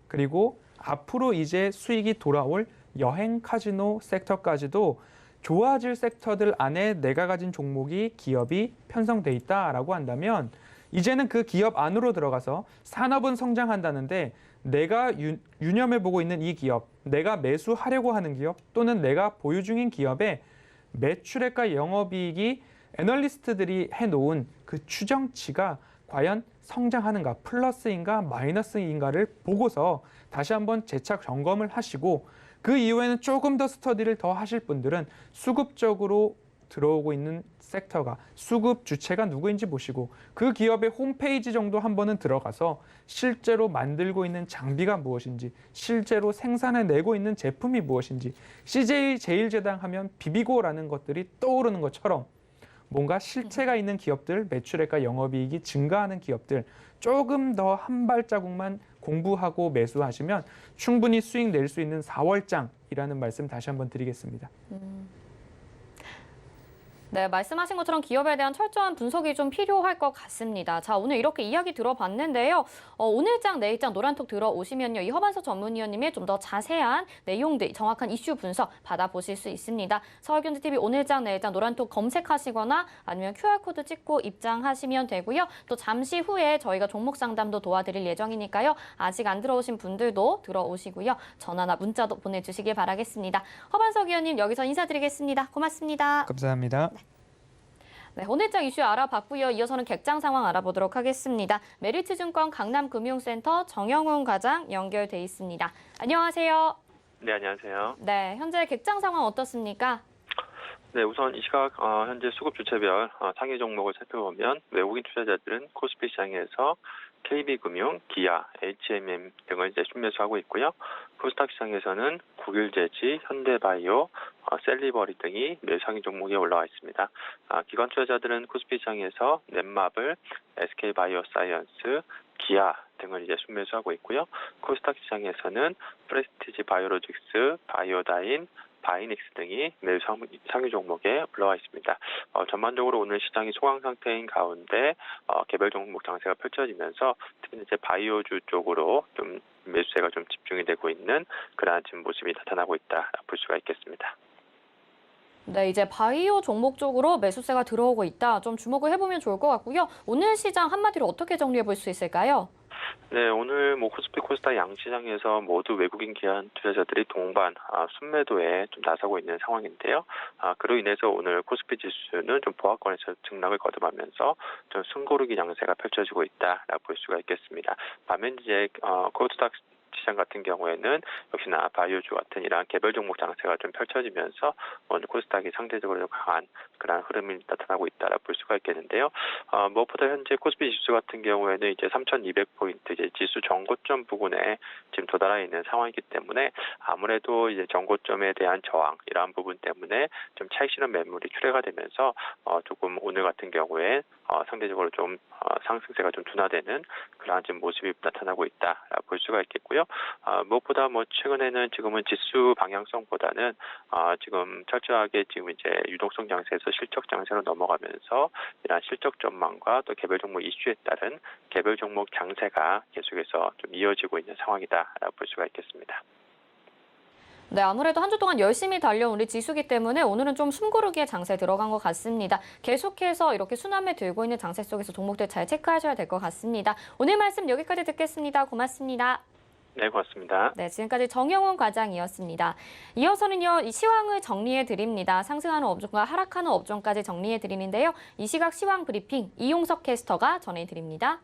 그리고 앞으로 이제 수익이 돌아올 여행, 카지노 섹터까지도 좋아질 섹터들 안에 내가 가진 종목이, 기업이 편성돼 있다라고 한다면 이제는 그 기업 안으로 들어가서 산업은 성장한다는데 내가 유념해보고 있는 이 기업, 내가 매수하려고 하는 기업 또는 내가 보유 중인 기업의 매출액과 영업이익이 애널리스트들이 해놓은 그 추정치가 과연 성장하는가, 플러스인가, 마이너스인가를 보고서 다시 한번 재차 점검을 하시고, 그 이후에는 조금 더 스터디를 더 하실 분들은 수급적으로 들어오고 있는 섹터가 수급 주체가 누구인지 보시고 그 기업의 홈페이지 정도 한 번은 들어가서 실제로 만들고 있는 장비가 무엇인지, 실제로 생산해내고 있는 제품이 무엇인지, CJ 제일제당 하면 비비고라는 것들이 떠오르는 것처럼 뭔가 실체가 있는 기업들, 매출액과 영업이익이 증가하는 기업들, 조금 더 한 발자국만 공부하고 매수하시면 충분히 수익 낼 수 있는 4월장이라는 말씀 다시 한번 드리겠습니다. 네, 말씀하신 것처럼 기업에 대한 철저한 분석이 좀 필요할 것 같습니다. 자, 오늘 이렇게 이야기 들어봤는데요. 오늘장, 내일장 노란톡 들어오시면요. 이 허반석 전문위원님의 좀 더 자세한 내용들, 정확한 이슈 분석 받아보실 수 있습니다. 서울경제TV 오늘장, 내일장 노란톡 검색하시거나 아니면 QR코드 찍고 입장하시면 되고요. 또 잠시 후에 저희가 종목 상담도 도와드릴 예정이니까요. 아직 안 들어오신 분들도 들어오시고요. 전화나 문자도 보내주시길 바라겠습니다. 허반석 위원님 여기서 인사드리겠습니다. 고맙습니다. 감사합니다. 네, 오늘장 이슈 알아봤고요. 이어서는 객장 상황 알아보도록 하겠습니다. 메리츠증권 강남금융센터 정영훈 과장 연결돼 있습니다. 안녕하세요. 네, 안녕하세요. 네, 현재 객장 상황 어떻습니까? 네, 우선 이 시각 현재 수급 주체별 상위 종목을 살펴보면 외국인 투자자들은 코스피 시장에서 KB금융, 기아, HMM 등을 이제 순매수하고 있고요. 코스닥 시장에서는 국일제지, 현대바이오, 셀리버리 등이 매수 상위 종목에 올라와 있습니다. 기관 투자자들은 코스피 시장에서 넷마블, SK바이오사이언스, 기아 등을 이제 순매수하고 있고요. 코스닥 시장에서는 프레스티지 바이오로직스, 바이오다인, 바이닉스 등이 매수 상위 종목에 올라와 있습니다. 전반적으로 오늘 시장이 소강 상태인 가운데 개별 종목 장세가 펼쳐지면서 특히 이제 바이오주 쪽으로 좀 매수세가 좀 집중이 되고 있는 그러한 지금 모습이 나타나고 있다 볼 수가 있겠습니다. 네, 이제 바이오 종목 쪽으로 매수세가 들어오고 있다. 좀 주목을 해보면 좋을 것 같고요. 오늘 시장 한마디로 어떻게 정리해 볼 수 있을까요? 네, 오늘 코스피 코스닥 양시장에서 모두 외국인 기관 투자자들이 동반 순매도에 좀 나서고 있는 상황인데요. 그로 인해서 오늘 코스피 지수는 좀 보합권에서 등락을 거듭하면서 좀 숨고르기 양세가 펼쳐지고 있다라고 볼 수가 있겠습니다. 반면 이제 코스닥 시장 같은 경우에는 역시나 바이오주 같은 이러한 개별 종목 장세가 좀 펼쳐지면서 오늘 코스닥이 상대적으로 좀 강한 그런 흐름이 나타나고 있다라 볼 수가 있겠는데요. 무엇보다 현재 코스피 지수 같은 경우에는 이제 3,200포인트 이제 지수 정고점 부근에 지금 도달해 있는 상황이기 때문에 아무래도 이제 정고점에 대한 저항 이러한 부분 때문에 좀 차익 실현 매물이 출회가 되면서 조금 오늘 같은 경우에 상대적으로 좀 상승세가 좀 둔화되는 그러한 지금 모습이 나타나고 있다라고 볼 수가 있겠고요. 무엇보다 최근에는 지금은 지수 방향성보다는 지금 철저하게 지금 이제 유동성 장세에서 실적 장세로 넘어가면서 이러한 실적 전망과 또 개별 종목 이슈에 따른 개별 종목 장세가 계속해서 좀 이어지고 있는 상황이다라고 볼 수가 있겠습니다. 네, 아무래도 한 주 동안 열심히 달려온 우리 지수기 때문에 오늘은 좀 숨고르기에 장세 들어간 것 같습니다. 계속해서 이렇게 순환매 들고 있는 장세 속에서 종목들 잘 체크하셔야 될 것 같습니다. 오늘 말씀 여기까지 듣겠습니다. 고맙습니다. 네, 고맙습니다. 네, 지금까지 정영훈 과장이었습니다. 이어서는요, 이 시황을 정리해 드립니다. 상승하는 업종과 하락하는 업종까지 정리해 드리는데요. 이 시각 시황 브리핑 이용석 캐스터가 전해 드립니다.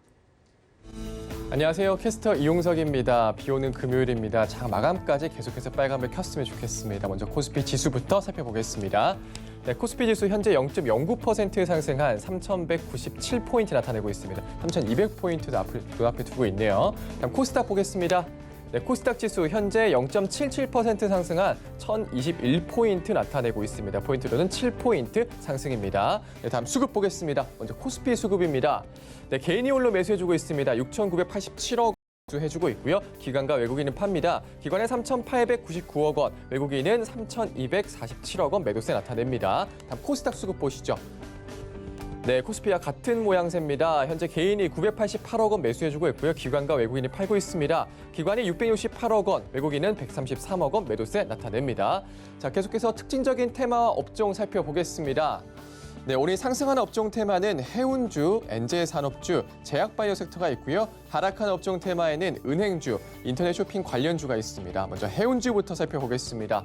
안녕하세요. 캐스터 이용석입니다. 비 오는 금요일입니다. 장 마감까지 계속해서 빨간불 켰으면 좋겠습니다. 먼저 코스피 지수부터 살펴보겠습니다. 네, 코스피 지수 현재 0.09% 상승한 3,197포인트 나타내고 있습니다. 3,200포인트도 눈앞에 두고 있네요. 다음 코스닥 보겠습니다. 네, 코스닥 지수 현재 0.77% 상승한 1,021포인트 나타내고 있습니다. 포인트로는 7포인트 상승입니다. 네, 다음 수급 보겠습니다. 먼저 코스피 수급입니다. 네, 개인이 홀로 매수해주고 있습니다. 6,987억 매수해주고 있고요. 기관과 외국인은 팝니다. 기관은 3,899억 원, 외국인은 3,247억 원 매도세 나타냅니다. 다음 코스닥 수급 보시죠. 네, 코스피와 같은 모양새입니다. 현재 개인이 988억 원 매수해주고 있고요. 기관과 외국인이 팔고 있습니다. 기관이 668억 원, 외국인은 133억 원 매도세 나타냅니다. 자, 계속해서 특징적인 테마와 업종 살펴보겠습니다. 네, 오늘 상승하는 업종 테마는 해운주, 엔제산업주, 제약바이오 섹터가 있고요. 하락하는 업종 테마에는 은행주, 인터넷 쇼핑 관련주가 있습니다. 먼저 해운주부터 살펴보겠습니다.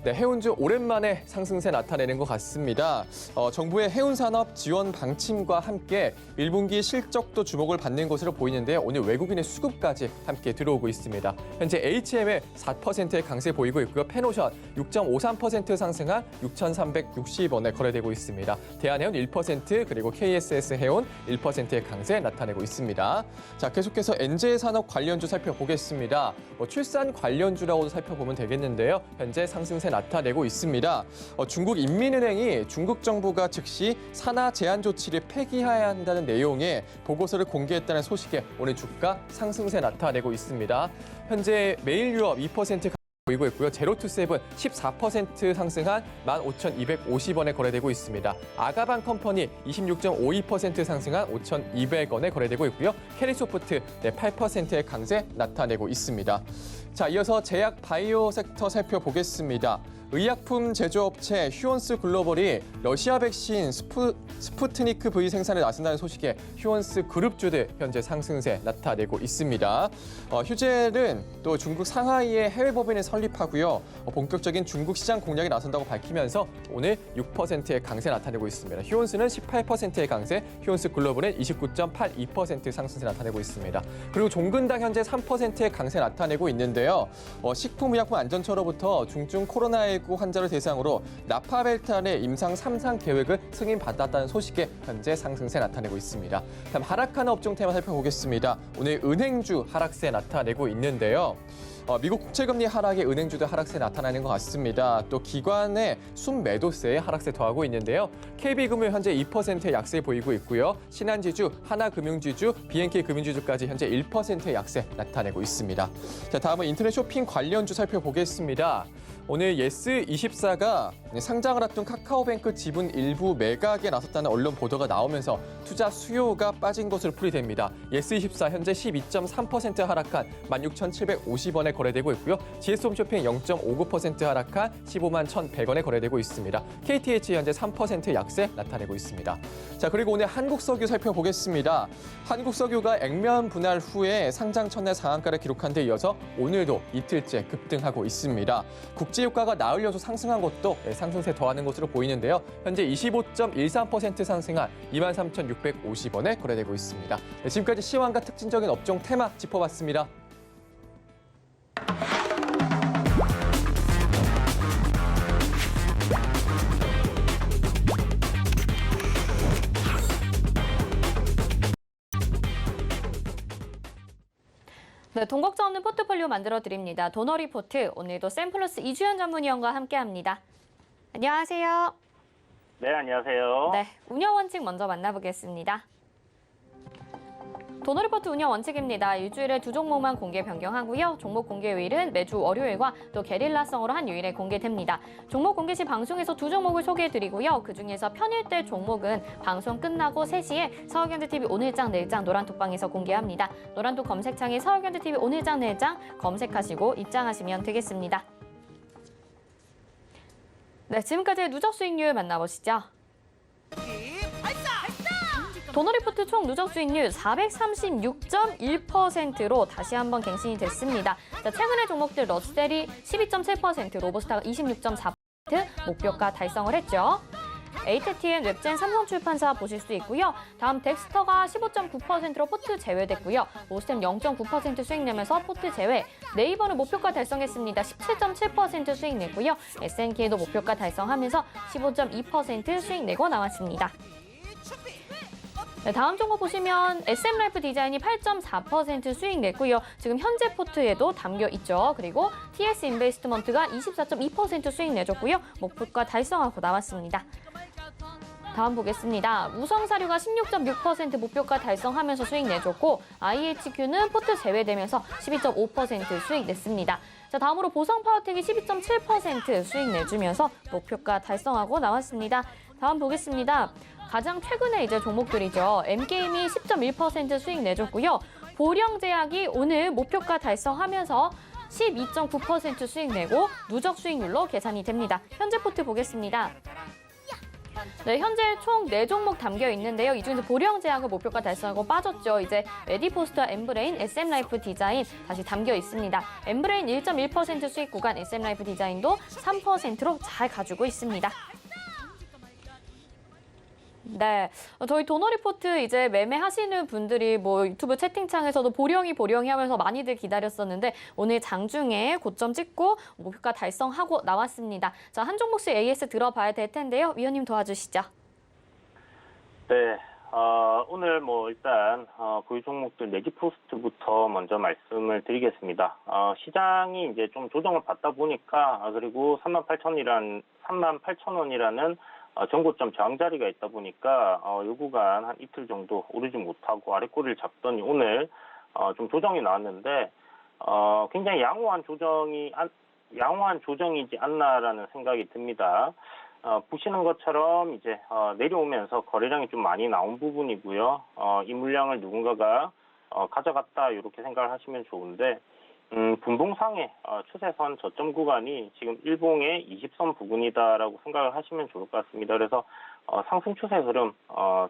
네, 해운주 오랜만에 상승세 나타내는 것 같습니다. 정부의 해운산업 지원 방침과 함께 1분기 실적도 주목을 받는 것으로 보이는데요. 오늘 외국인의 수급까지 함께 들어오고 있습니다. 현재 HM의 4%의 강세 보이고 있고요. 펜오션 6.53% 상승한 6,360원에 거래되고 있습니다. 대한해운 1% 그리고 KSS 해운 1%의 강세 나타내고 있습니다. 자, 계속해서 NJ산업 관련주 살펴보겠습니다. 출산 관련주라고도 살펴보면 되겠는데요. 현재 상승세 나타내고 있습니다. 중국 인민은행이 중국 정부가 즉시 산하 제한 조치를 폐기해야 한다는 내용의 보고서를 공개했다는 소식에 오늘 주가 상승세 나타내고 있습니다. 현재 매일 유업 2% 보이고 있고요. 제로투세븐 14% 상승한 15,250원에 거래되고 있습니다. 아가방 컴퍼니 26.52% 상승한 5,200원에 거래되고 있고요. 캐리소프트 8%의 강세 나타내고 있습니다. 자, 이어서 제약 바이오 섹터 살펴보겠습니다. 의약품 제조업체 휴원스 글로벌이 러시아 백신 스푸트니크 V 생산에 나선다는 소식에 휴원스 그룹주들 현재 상승세 나타내고 있습니다. 휴젤은 또 중국 상하이에 해외 법인을 설립하고요. 본격적인 중국 시장 공략에 나선다고 밝히면서 오늘 6%의 강세 나타내고 있습니다. 휴원스는 18%의 강세, 휴원스 글로벌은 29.82% 상승세 나타내고 있습니다. 그리고 종근당 현재 3%의 강세 나타내고 있는데요. 식품의약품 안전처로부터 중증 코로나19 환자를 대상으로 나파벨탄의 임상 3상 계획을 승인받았다는 소식에 현재 상승세 나타내고 있습니다. 다음 하락하는 업종 테마 살펴보겠습니다. 오늘 은행주 하락세 나타내고 있는데요. 미국 국채금리 하락에 은행주도 하락세 나타나는 것 같습니다. 또 기관의 순매도세에 하락세 더하고 있는데요. KB금융 현재 2%의 약세 보이고 있고요. 신한지주, 하나금융지주, BNK 금융지주까지 현재 1%의 약세 나타내고 있습니다. 자, 다음은 인터넷 쇼핑 관련주 살펴보겠습니다. 오늘 예스24가 상장을 앞둔 카카오뱅크 지분 일부 매각에 나섰다는 언론 보도가 나오면서 투자 수요가 빠진 것으로 풀이됩니다. 예스24 현재 12.3% 하락한 16,750원에 거래되고 있고요. GS홈쇼핑 0.59% 하락한 15만 1,100원에 거래되고 있습니다. KTH 현재 3% 약세 나타내고 있습니다. 자, 그리고 오늘 한국석유 살펴보겠습니다. 한국석유가 액면 분할 후에 상장 첫날 상한가를 기록한 데 이어서 오늘도 이틀째 급등하고 있습니다. 국제유가가 나흘 연속 상승한 것도 상승세 더하는 것으로 보이는데요. 현재 25.13% 상승한 23,650원에 거래되고 있습니다. 지금까지 시황과 특징적인 업종 테마 짚어봤습니다. 네, 돈 걱정 없는 포트폴리오 만들어드립니다. 도너리포트, 오늘도 샘플러스 이주연 전문위원과 함께합니다. 안녕하세요. 네, 안녕하세요. 네, 운영 원칙 먼저 만나보겠습니다. 도너리포트 운영 원칙입니다. 일주일에 2종목만 공개 변경하고요. 종목 공개 요일은 매주 월요일과 또 게릴라성으로 한 요일에 공개됩니다. 종목 공개 시 방송에서 2종목을 소개해드리고요. 그중에서 편일대 종목은 방송 끝나고 3시에 서울경제TV 오늘장 내일장 노란톡방에서 공개합니다. 노란톡 검색창에 서울경제TV 오늘장 내일장 검색하시고 입장하시면 되겠습니다. 네, 지금까지의 누적 수익률 만나보시죠. 도너리포트 총 누적 수익률 436.1%로 다시 한번 갱신이 됐습니다. 자, 최근의 종목들 러셀이 12.7%, 로보스타가 26.4% 목표가 달성을 했죠. ATTN, 웹젠, 삼성출판사 보실 수 있고요. 다음 덱스터가 15.9%로 포트 제외됐고요. 오스템 0.9% 수익 내면서 포트 제외. 네이버는 목표가 달성했습니다. 17.7% 수익 내고요. SNK도 목표가 달성하면서 15.2% 수익 내고 나왔습니다. 네, 다음 종목 보시면 SM라이프 디자인이 8.4% 수익 냈고요. 지금 현재 포트에도 담겨 있죠. 그리고 TS 인베스트먼트가 24.2% 수익 내줬고요. 목표가 달성하고 나왔습니다. 다음 보겠습니다. 우성사료가 16.6% 목표가 달성하면서 수익 내줬고 IHQ는 포트 제외되면서 12.5% 수익 냈습니다. 자, 다음으로 보성파워텍이 12.7% 수익 내주면서 목표가 달성하고 나왔습니다. 다음 보겠습니다. 가장 최근에 이제 종목들이죠. M게임이 10.1% 수익 내줬고요. 보령제약이 오늘 목표가 달성하면서 12.9% 수익 내고 누적 수익률로 계산이 됩니다. 현재 포트 보겠습니다. 네, 현재 총 4종목 담겨 있는데요. 이 중에서 보령 제약은 목표가 달성하고 빠졌죠. 이제 메디포스트와 엠브레인, SM라이프 디자인 다시 담겨 있습니다. 엠브레인 1.1% 수익 구간, SM라이프 디자인도 3%로 잘 가지고 있습니다. 네, 저희 도너 리포트 이제 매매하시는 분들이 뭐 유튜브 채팅창에서도 보령이 하면서 많이들 기다렸었는데 오늘 장중에 고점 찍고 목표가 달성하고 나왔습니다. 자, 한 종목씩 AS 들어봐야 될 텐데요. 위원님 도와주시죠. 네, 오늘 뭐 일단 고유 종목들 메디포스트부터 먼저 말씀을 드리겠습니다. 시장이 이제 좀 조정을 받다 보니까 그리고 38,000원이라는 전고점 저항 자리가 있다 보니까 이 구간 한 이틀 정도 오르지 못하고 아래 꼬리를 잡더니 오늘 좀 조정이 나왔는데 굉장히 양호한 조정이지 않나라는 생각이 듭니다. 보시는 것처럼 이제 내려오면서 거래량이 좀 많이 나온 부분이고요. 이 물량을 누군가가 가져갔다 이렇게 생각을 하시면 좋은데 분봉상의 추세선 저점 구간이 지금 일봉의 20선 부근이다라고 생각을 하시면 좋을 것 같습니다. 그래서 상승 추세 흐름,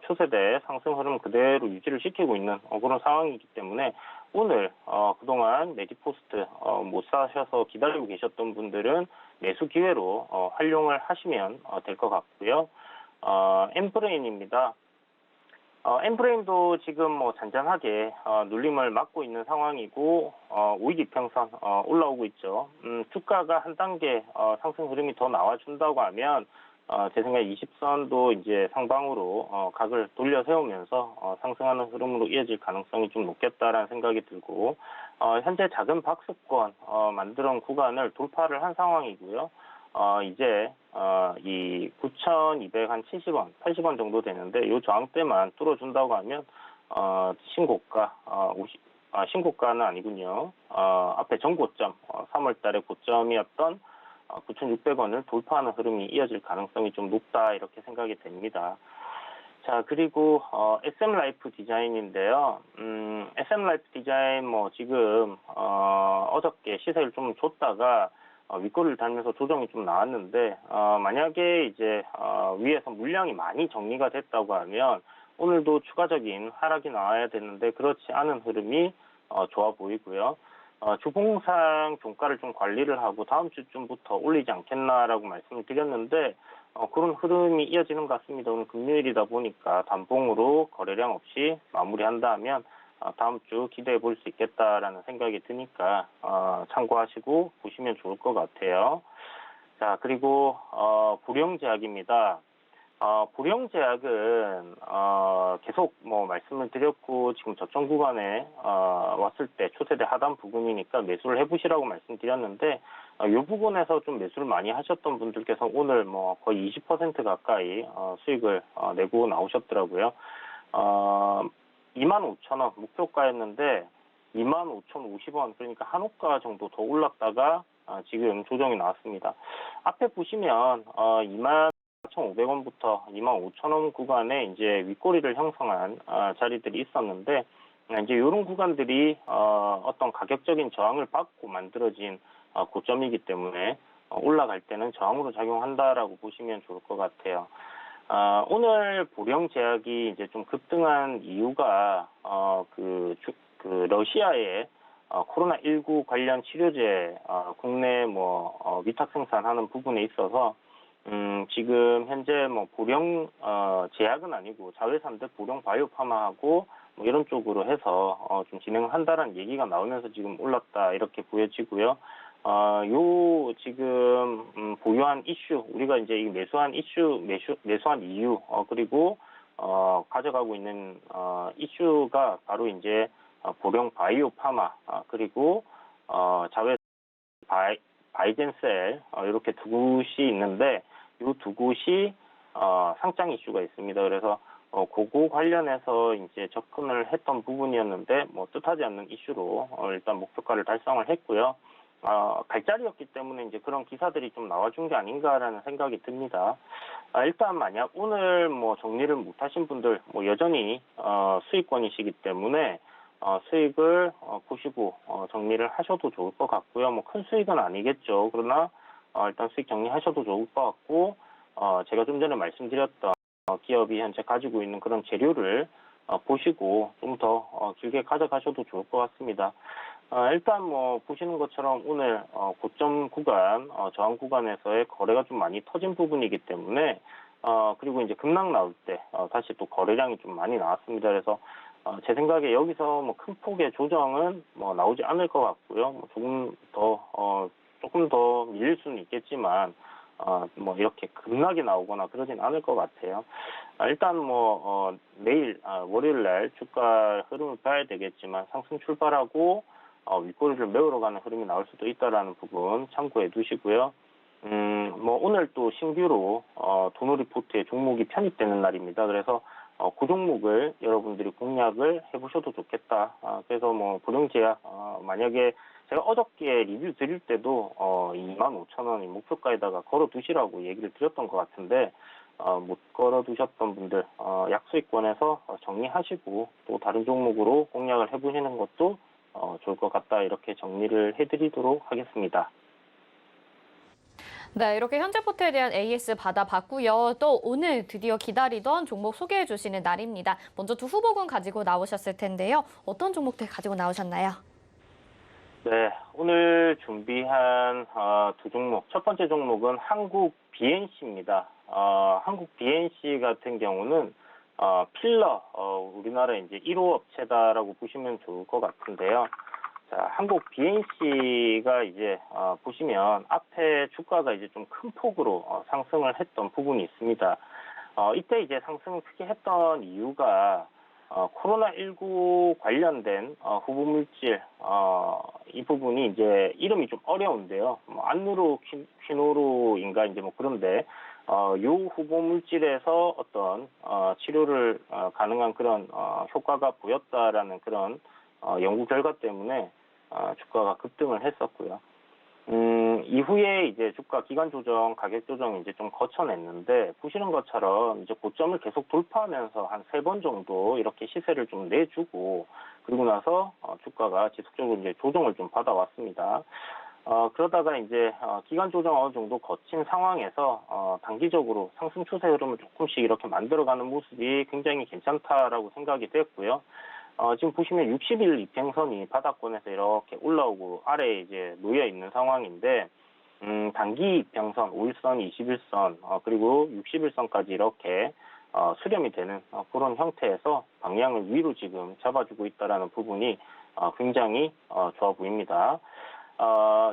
초세대 상승 흐름 그대로 유지를 시키고 있는 그런 상황이기 때문에 오늘 그동안 메디포스트 못 사셔서 기다리고 계셨던 분들은 매수 기회로 활용을 하시면 될 것 같고요. 엠브레인입니다. 엠브레인도 지금 뭐 잔잔하게 눌림을 맞고 있는 상황이고 우익 이평선 올라오고 있죠. 주가가 한 단계 상승 흐름이 더 나와준다고 하면 제 생각에 20선도 이제 상방으로 각을 돌려 세우면서 상승하는 흐름으로 이어질 가능성이 좀 높겠다라는 생각이 들고 현재 작은 박스권 만들어 온 구간을 돌파를 한 상황이고요. 이제 이 9,270원, 80원 정도 되는데 이 저항대만 뚫어준다고 하면 신고가는 아니군요. 앞에 전고점 3월달에 고점이었던 9,600원을 돌파하는 흐름이 이어질 가능성이 좀 높다 이렇게 생각이 됩니다. 자, 그리고 SM라이프 디자인인데요. SM라이프 디자인 뭐 지금 어저께 시세를 좀 줬다가 윗꼬리를 달면서 조정이 좀 나왔는데 만약에 이제 위에서 물량이 많이 정리가 됐다고 하면 오늘도 추가적인 하락이 나와야 되는데 그렇지 않은 흐름이 좋아 보이고요. 주봉상 종가를 좀 관리를 하고 다음 주쯤부터 올리지 않겠나라고 말씀을 드렸는데 그런 흐름이 이어지는 것 같습니다. 오늘 금요일이다 보니까 단봉으로 거래량 없이 마무리한다 하면 다음 주 기대해 볼 수 있겠다라는 생각이 드니까 참고하시고 보시면 좋을 것 같아요. 자, 그리고 보령제약입니다. 보령제약은 계속 뭐 말씀을 드렸고 지금 저점 구간에 왔을 때 초세대 하단 부근이니까 매수를 해보시라고 말씀드렸는데 이 부분에서 좀 매수를 많이 하셨던 분들께서 오늘 뭐 거의 20% 가까이 수익을 내고 나오셨더라고요. 25,000원 목표가였는데 25,050원 그러니까 한 호가 정도 더 올랐다가 지금 조정이 나왔습니다. 앞에 보시면 24,500원부터 25,000원 구간에 이제 윗꼬리를 형성한 자리들이 있었는데 이제 이런 구간들이 어떤 가격적인 저항을 받고 만들어진 고점이기 때문에 올라갈 때는 저항으로 작용한다라고 보시면 좋을 것 같아요. 오늘 보령제약이 이제 좀 급등한 이유가 러시아의 코로나19 관련 치료제 국내 위탁 생산하는 부분에 있어서 지금 현재 뭐 보령 제약은 아니고 자회사인데 보령 바이오파마하고 뭐 이런 쪽으로 해서 좀 진행을 한다라는 얘기가 나오면서 지금 올랐다 이렇게 보여지고요. 지금 보유한 이슈, 우리가 이제 이 매수한 이유, 그리고, 가져가고 있는, 이슈가 바로 이제, 보령 바이오 파마, 그리고, 자회 바이젠셀, 이렇게 두 곳이 있는데, 이 두 곳이, 상장 이슈가 있습니다. 그래서, 그거 관련해서 이제 접근을 했던 부분이었는데, 뭐, 뜻하지 않는 이슈로, 일단 목표가를 달성을 했고요. 갈자리였기 때문에 이제 그런 기사들이 좀 나와준 게 아닌가라는 생각이 듭니다. 일단 만약 오늘 뭐 정리를 못하신 분들 뭐 여전히 수익권이시기 때문에 수익을 보시고 정리를 하셔도 좋을 것 같고요. 뭐 큰 수익은 아니겠죠. 그러나 일단 수익 정리하셔도 좋을 것 같고 제가 좀 전에 말씀드렸던 기업이 현재 가지고 있는 그런 재료를 보시고 좀 더 길게 가져가셔도 좋을 것 같습니다. 일단 뭐 보시는 것처럼 오늘 고점 구간, 저항 구간에서의 거래가 좀 많이 터진 부분이기 때문에 그리고 이제 급락 나올 때 다시 또 거래량이 좀 많이 나왔습니다. 그래서 제 생각에 여기서 뭐 큰 폭의 조정은 뭐 나오지 않을 것 같고요. 뭐 조금 더 밀릴 수는 있겠지만 뭐 이렇게 급락이 나오거나 그러진 않을 것 같아요. 일단 뭐 내일 월요일 날 주가 흐름을 봐야 되겠지만 상승 출발하고 윗꼬리를 메우러가는 흐름이 나올 수도 있다라는 부분 참고해 두시고요. 뭐 오늘 또 신규로 도노리포트에 종목이 편입되는 날입니다. 그래서 그 종목을 여러분들이 공략을 해보셔도 좋겠다. 그래서 뭐 불용제약 만약에 제가 어저께 리뷰 드릴 때도 25,000원이 목표가에다가 걸어두시라고 얘기를 드렸던 것 같은데 못 걸어두셨던 분들 약수익권에서 정리하시고 또 다른 종목으로 공략을 해보시는 것도 좋을 것 같다. 이렇게 정리를 해드리도록 하겠습니다. 네, 이렇게 현재포트에 대한 AS 받아봤고요. 또 오늘 드디어 기다리던 종목 소개해 주시는 날입니다. 먼저 두 후보군 가지고 나오셨을 텐데요. 어떤 종목들 가지고 나오셨나요? 네, 오늘 준비한 두 종목. 첫 번째 종목은 한국 BNC입니다. 한국 BNC 같은 경우는 필러, 우리나라 이제 1호 업체다라고 보시면 좋을 것 같은데요. 자, 한국 BNC가 이제 보시면 앞에 주가가 이제 좀 큰 폭으로 상승을 했던 부분이 있습니다. 이때 이제 상승을 크게 했던 이유가 코로나19 관련된 후보 물질 이 부분이 이제 이름이 좀 어려운데요. 뭐 안누로 퀴노로인가 이제 뭐 그런데 요 후보 물질에서 어떤 치료를 가능한 그런 효과가 보였다라는 그런 연구 결과 때문에 주가가 급등을 했었고요. 이후에 이제 주가 기간 조정, 가격 조정이 이제 좀 거쳐냈는데 보시는 것처럼 이제 고점을 계속 돌파하면서 한 3번 정도 이렇게 시세를 좀 내주고 그리고 나서 주가가 지속적으로 이제 조정을 좀 받아왔습니다. 그러다가 이제 기간 조정 어느 정도 거친 상황에서 단기적으로 상승 추세 흐름을 조금씩 이렇게 만들어가는 모습이 굉장히 괜찮다라고 생각이 됐고요. 지금 보시면 60일 이평선이 바닥권에서 이렇게 올라오고 아래에 이제 놓여 있는 상황인데, 단기 이평선, 5일선, 21선, 그리고 60일선까지 이렇게 수렴이 되는 그런 형태에서 방향을 위로 지금 잡아주고 있다라는 부분이 굉장히 좋아 보입니다.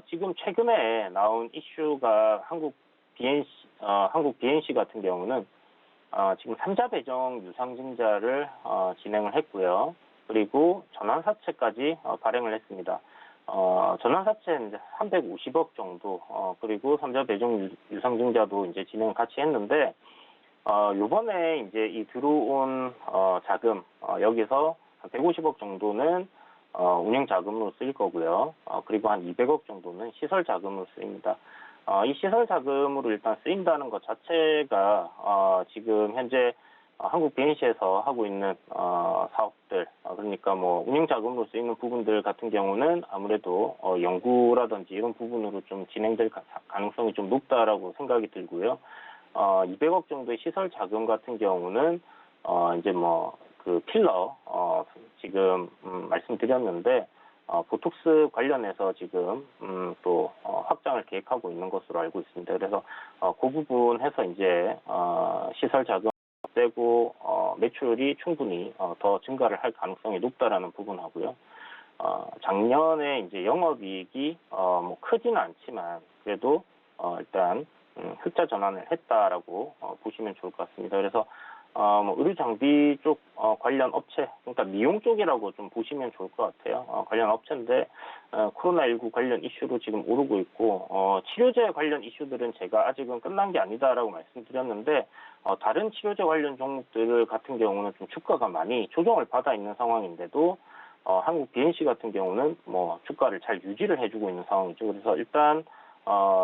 지금 최근에 나온 이슈가 한국 BNC 같은 경우는 지금 3자 배정 유상증자를 진행을 했고요. 그리고 전환사채까지 발행을 했습니다. 전환사채는 이제 350억 정도, 그리고 3자 배정 유상증자도 이제 진행을 같이 했는데, 요번에 이제 이 들어온 자금, 여기서 한 150억 정도는 운영 자금으로 쓰일 거고요. 그리고 한 200억 정도는 시설 자금으로 쓰입니다. 이 시설 자금으로 일단 쓰인다는 것 자체가 지금 현재 한국 BNC에서 하고 있는 사업들, 그러니까 뭐 운영 자금으로 쓰이는 부분들 같은 경우는 아무래도 연구라든지 이런 부분으로 좀 진행될 가능성이 좀 높다라고 생각이 들고요. 200억 정도의 시설 자금 같은 경우는 이제 뭐 그 필러 지금 말씀드렸는데 보톡스 관련해서 지금 또 확장을 계획하고 있는 것으로 알고 있습니다. 그래서 그 부분 해서 이제 시설 자금 되고 매출이 충분히 더 증가를 할 가능성이 높다라는 부분하고요. 작년에 이제 영업이익이 뭐 크지는 않지만 그래도 일단 흑자 전환을 했다라고 보시면 좋을 것 같습니다. 그래서 뭐 의료 장비 쪽 관련 업체, 그러니까 미용 쪽이라고 좀 보시면 좋을 것 같아요. 관련 업체인데 코로나19 관련 이슈로 지금 오르고 있고 치료제 관련 이슈들은 제가 아직은 끝난 게 아니다라고 말씀드렸는데 다른 치료제 관련 종목들 같은 경우는 좀 주가가 많이 조정을 받아 있는 상황인데도 한국 BNC 같은 경우는 뭐 주가를 잘 유지를 해주고 있는 상황이죠. 그래서 일단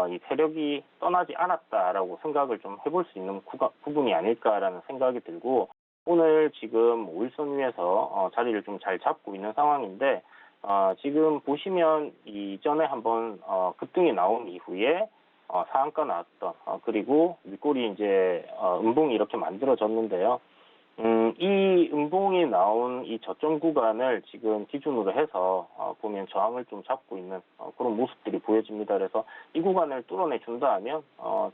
이 세력이 떠나지 않았다라고 생각을 좀 해볼 수 있는 부분이 아닐까라는 생각이 들고 오늘 지금 5일선 위에서 자리를 좀 잘 잡고 있는 상황인데 지금 보시면 이전에 한번 급등이 나온 이후에 상한가 나왔던 그리고 윗골이 이제 음봉이 이렇게 만들어졌는데요. 이 음봉이 나온 이 저점 구간을 지금 기준으로 해서 보면 저항을 좀 잡고 있는 그런 모습들이 보여집니다. 그래서 이 구간을 뚫어내 준다 하면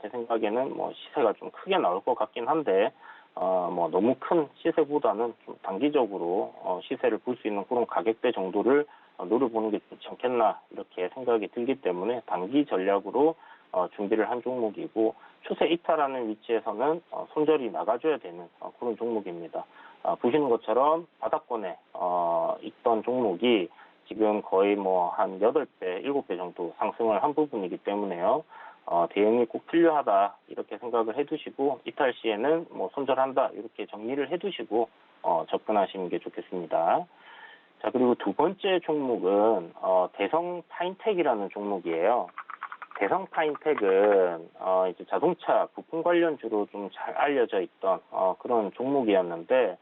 제 생각에는 뭐 시세가 좀 크게 나올 것 같긴 한데 뭐 너무 큰 시세보다는 좀 단기적으로 시세를 볼 수 있는 그런 가격대 정도를 노려보는 게 좋지 않겠나 이렇게 생각이 들기 때문에 단기 전략으로 준비를 한 종목이고 추세 이탈하는 위치에서는 손절이 나가줘야 되는 그런 종목입니다. 보시는 것처럼 바닥권에 있던 종목이 지금 거의 뭐 한 8배, 7배 정도 상승을 한 부분이기 때문에요. 대응이 꼭 필요하다 이렇게 생각을 해두시고 이탈 시에는 뭐 손절한다 이렇게 정리를 해두시고 접근하시는 게 좋겠습니다. 자, 그리고 두 번째 종목은 대성 파인텍이라는 종목이에요. 대성 파인텍은 이제 자동차 부품 관련주로 좀 잘 알려져 있던 그런 종목이었는데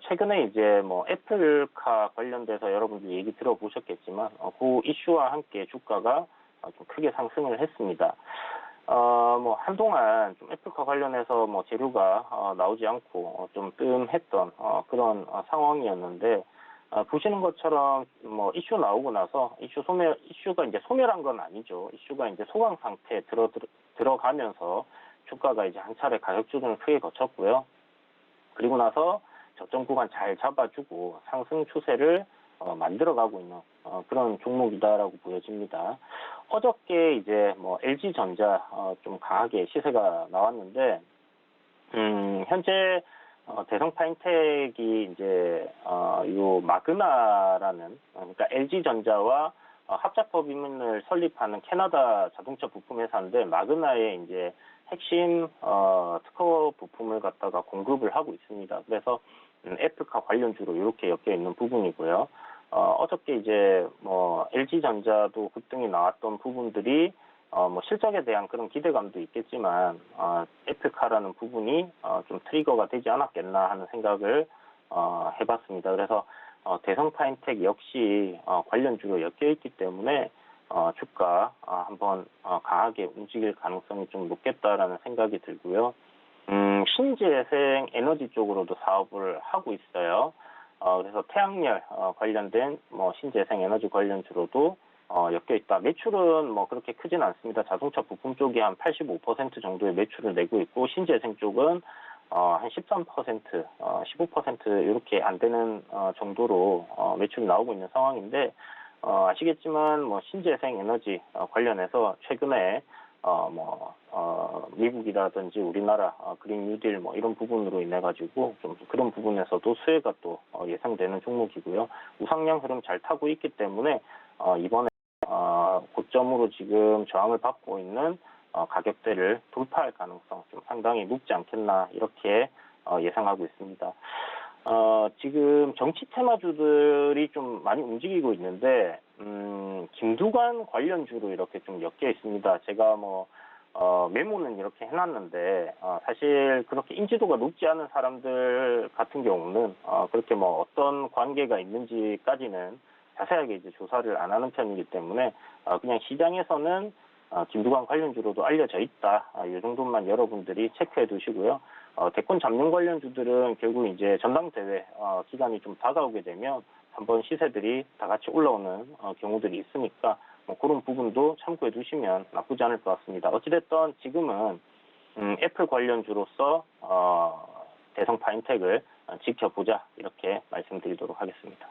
최근에 이제 뭐 애플카 관련돼서 여러분들 얘기 들어보셨겠지만 그 이슈와 함께 주가가 좀 크게 상승을 했습니다. 뭐 한동안 좀 애플카 관련해서 뭐 재료가 나오지 않고 좀 뜸했던 그런 상황이었는데 보시는 것처럼 뭐 이슈 나오고 나서 이슈가 이제 소멸한 건 아니죠. 이슈가 이제 소강 상태에 들어가면서 주가가 이제 한 차례 가격 조정을 크게 거쳤고요. 그리고 나서 저점 구간 잘 잡아주고 상승 추세를 만들어가고 있는 그런 종목이다라고 보여집니다. 어저께 이제 뭐 LG전자 좀 강하게 시세가 나왔는데 현재 대성 파인텍이 이제 요 마그나라는 그러니까 LG전자와 합작법인을 설립하는 캐나다 자동차 부품 회사인데 마그나의 이제 핵심 특허 부품을 갖다가 공급을 하고 있습니다. 그래서 애플카 관련주로 이렇게 엮여 있는 부분이고요. 어저께 이제 뭐 LG전자도 급등이 나왔던 부분들이 뭐 실적에 대한 그런 기대감도 있겠지만 애플카라는 부분이 좀 트리거가 되지 않았겠나 하는 생각을 해봤습니다. 그래서 대성 파인텍 역시 관련주로 엮여 있기 때문에 주가 한번 강하게 움직일 가능성이 좀 높겠다라는 생각이 들고요. 신재생 에너지 쪽으로도 사업을 하고 있어요. 그래서 태양열 관련된 뭐 신재생 에너지 관련주로도 엮여 있다. 매출은 뭐 그렇게 크진 않습니다. 자동차 부품 쪽이 한 85% 정도의 매출을 내고 있고 신재생 쪽은 한 13%, 15% 이렇게 안 되는 정도로 매출이 나오고 있는 상황인데 아시겠지만 뭐 신재생 에너지 관련해서 최근에 미국이라든지 우리나라 그린 뉴딜 뭐 이런 부분으로 인해 가지고 좀 그런 부분에서도 수혜가 또 예상되는 종목이고요. 우상향 흐름 잘 타고 있기 때문에 이번에 고점으로 지금 저항을 받고 있는 가격대를 돌파할 가능성 좀 상당히 높지 않겠나 이렇게 예상하고 있습니다. 지금 정치 테마주들이 좀 많이 움직이고 있는데 김두관 관련주로 이렇게 좀 엮여 있습니다. 제가 메모는 이렇게 해놨는데 사실 그렇게 인지도가 높지 않은 사람들 같은 경우는 그렇게 어떤 관계가 있는지까지는 자세하게 이제 조사를 안 하는 편이기 때문에 그냥 시장에서는 김두관 관련주로도 알려져 있다. 이 정도만 여러분들이 체크해 두시고요. 대권 잠룡 관련주들은 결국 이제 전당대회 기간이 좀 다가오게 되면 한번 시세들이 다 같이 올라오는 경우들이 있으니까 그런 부분도 참고해 두시면 나쁘지 않을 것 같습니다. 어찌됐든 지금은 애플 관련주로서 대성 파인텍을 지켜보자 이렇게 말씀드리도록 하겠습니다.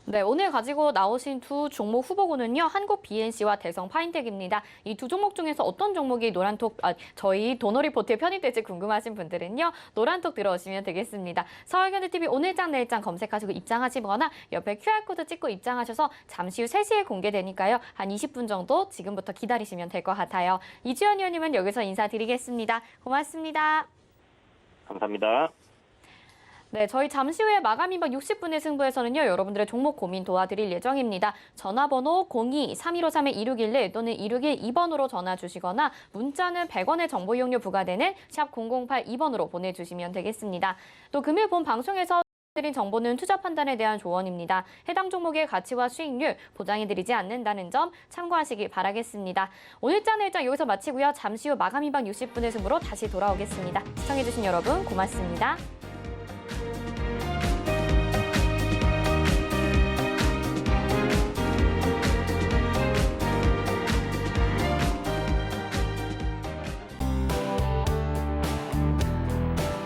네, 오늘 가지고 나오신 두 종목 후보군은요. 한국 BNC와 대성 파인텍입니다. 이 두 종목 중에서 어떤 종목이 노란톡, 저희 도너리포트에 편입될지 궁금하신 분들은요. 노란톡 들어오시면 되겠습니다. 서울경제TV 오늘장 내일장 검색하시고 입장하시거나 옆에 QR코드 찍고 입장하셔서 잠시 후 3시에 공개되니까요. 한 20분 정도 지금부터 기다리시면 될 것 같아요. 이주연 의원님은 여기서 인사드리겠습니다. 고맙습니다. 감사합니다. 네, 저희 잠시 후에 마감 임박 60분의 승부에서는요, 여러분들의 종목 고민 도와드릴 예정입니다. 전화번호 02-3153-2611 또는 261-2번으로 전화 주시거나 문자는 100원의 정보 이용료 부과되는 샵 0082번으로 보내주시면 되겠습니다. 또 금일 본 방송에서 드린 정보는 투자 판단에 대한 조언입니다. 해당 종목의 가치와 수익률 보장해드리지 않는다는 점 참고하시기 바라겠습니다. 오늘장 내일장 여기서 마치고요. 잠시 후 마감 이방 60분의 승부로 다시 돌아오겠습니다. 시청해주신 여러분 고맙습니다.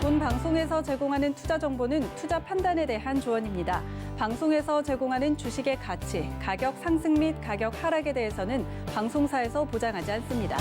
본 방송에서 제공하는 투자 정보는 투자 판단에 대한 조언입니다. 방송에서 제공하는 주식의 가치, 가격 상승 및 가격 하락에 대해서는 방송사에서 보장하지 않습니다.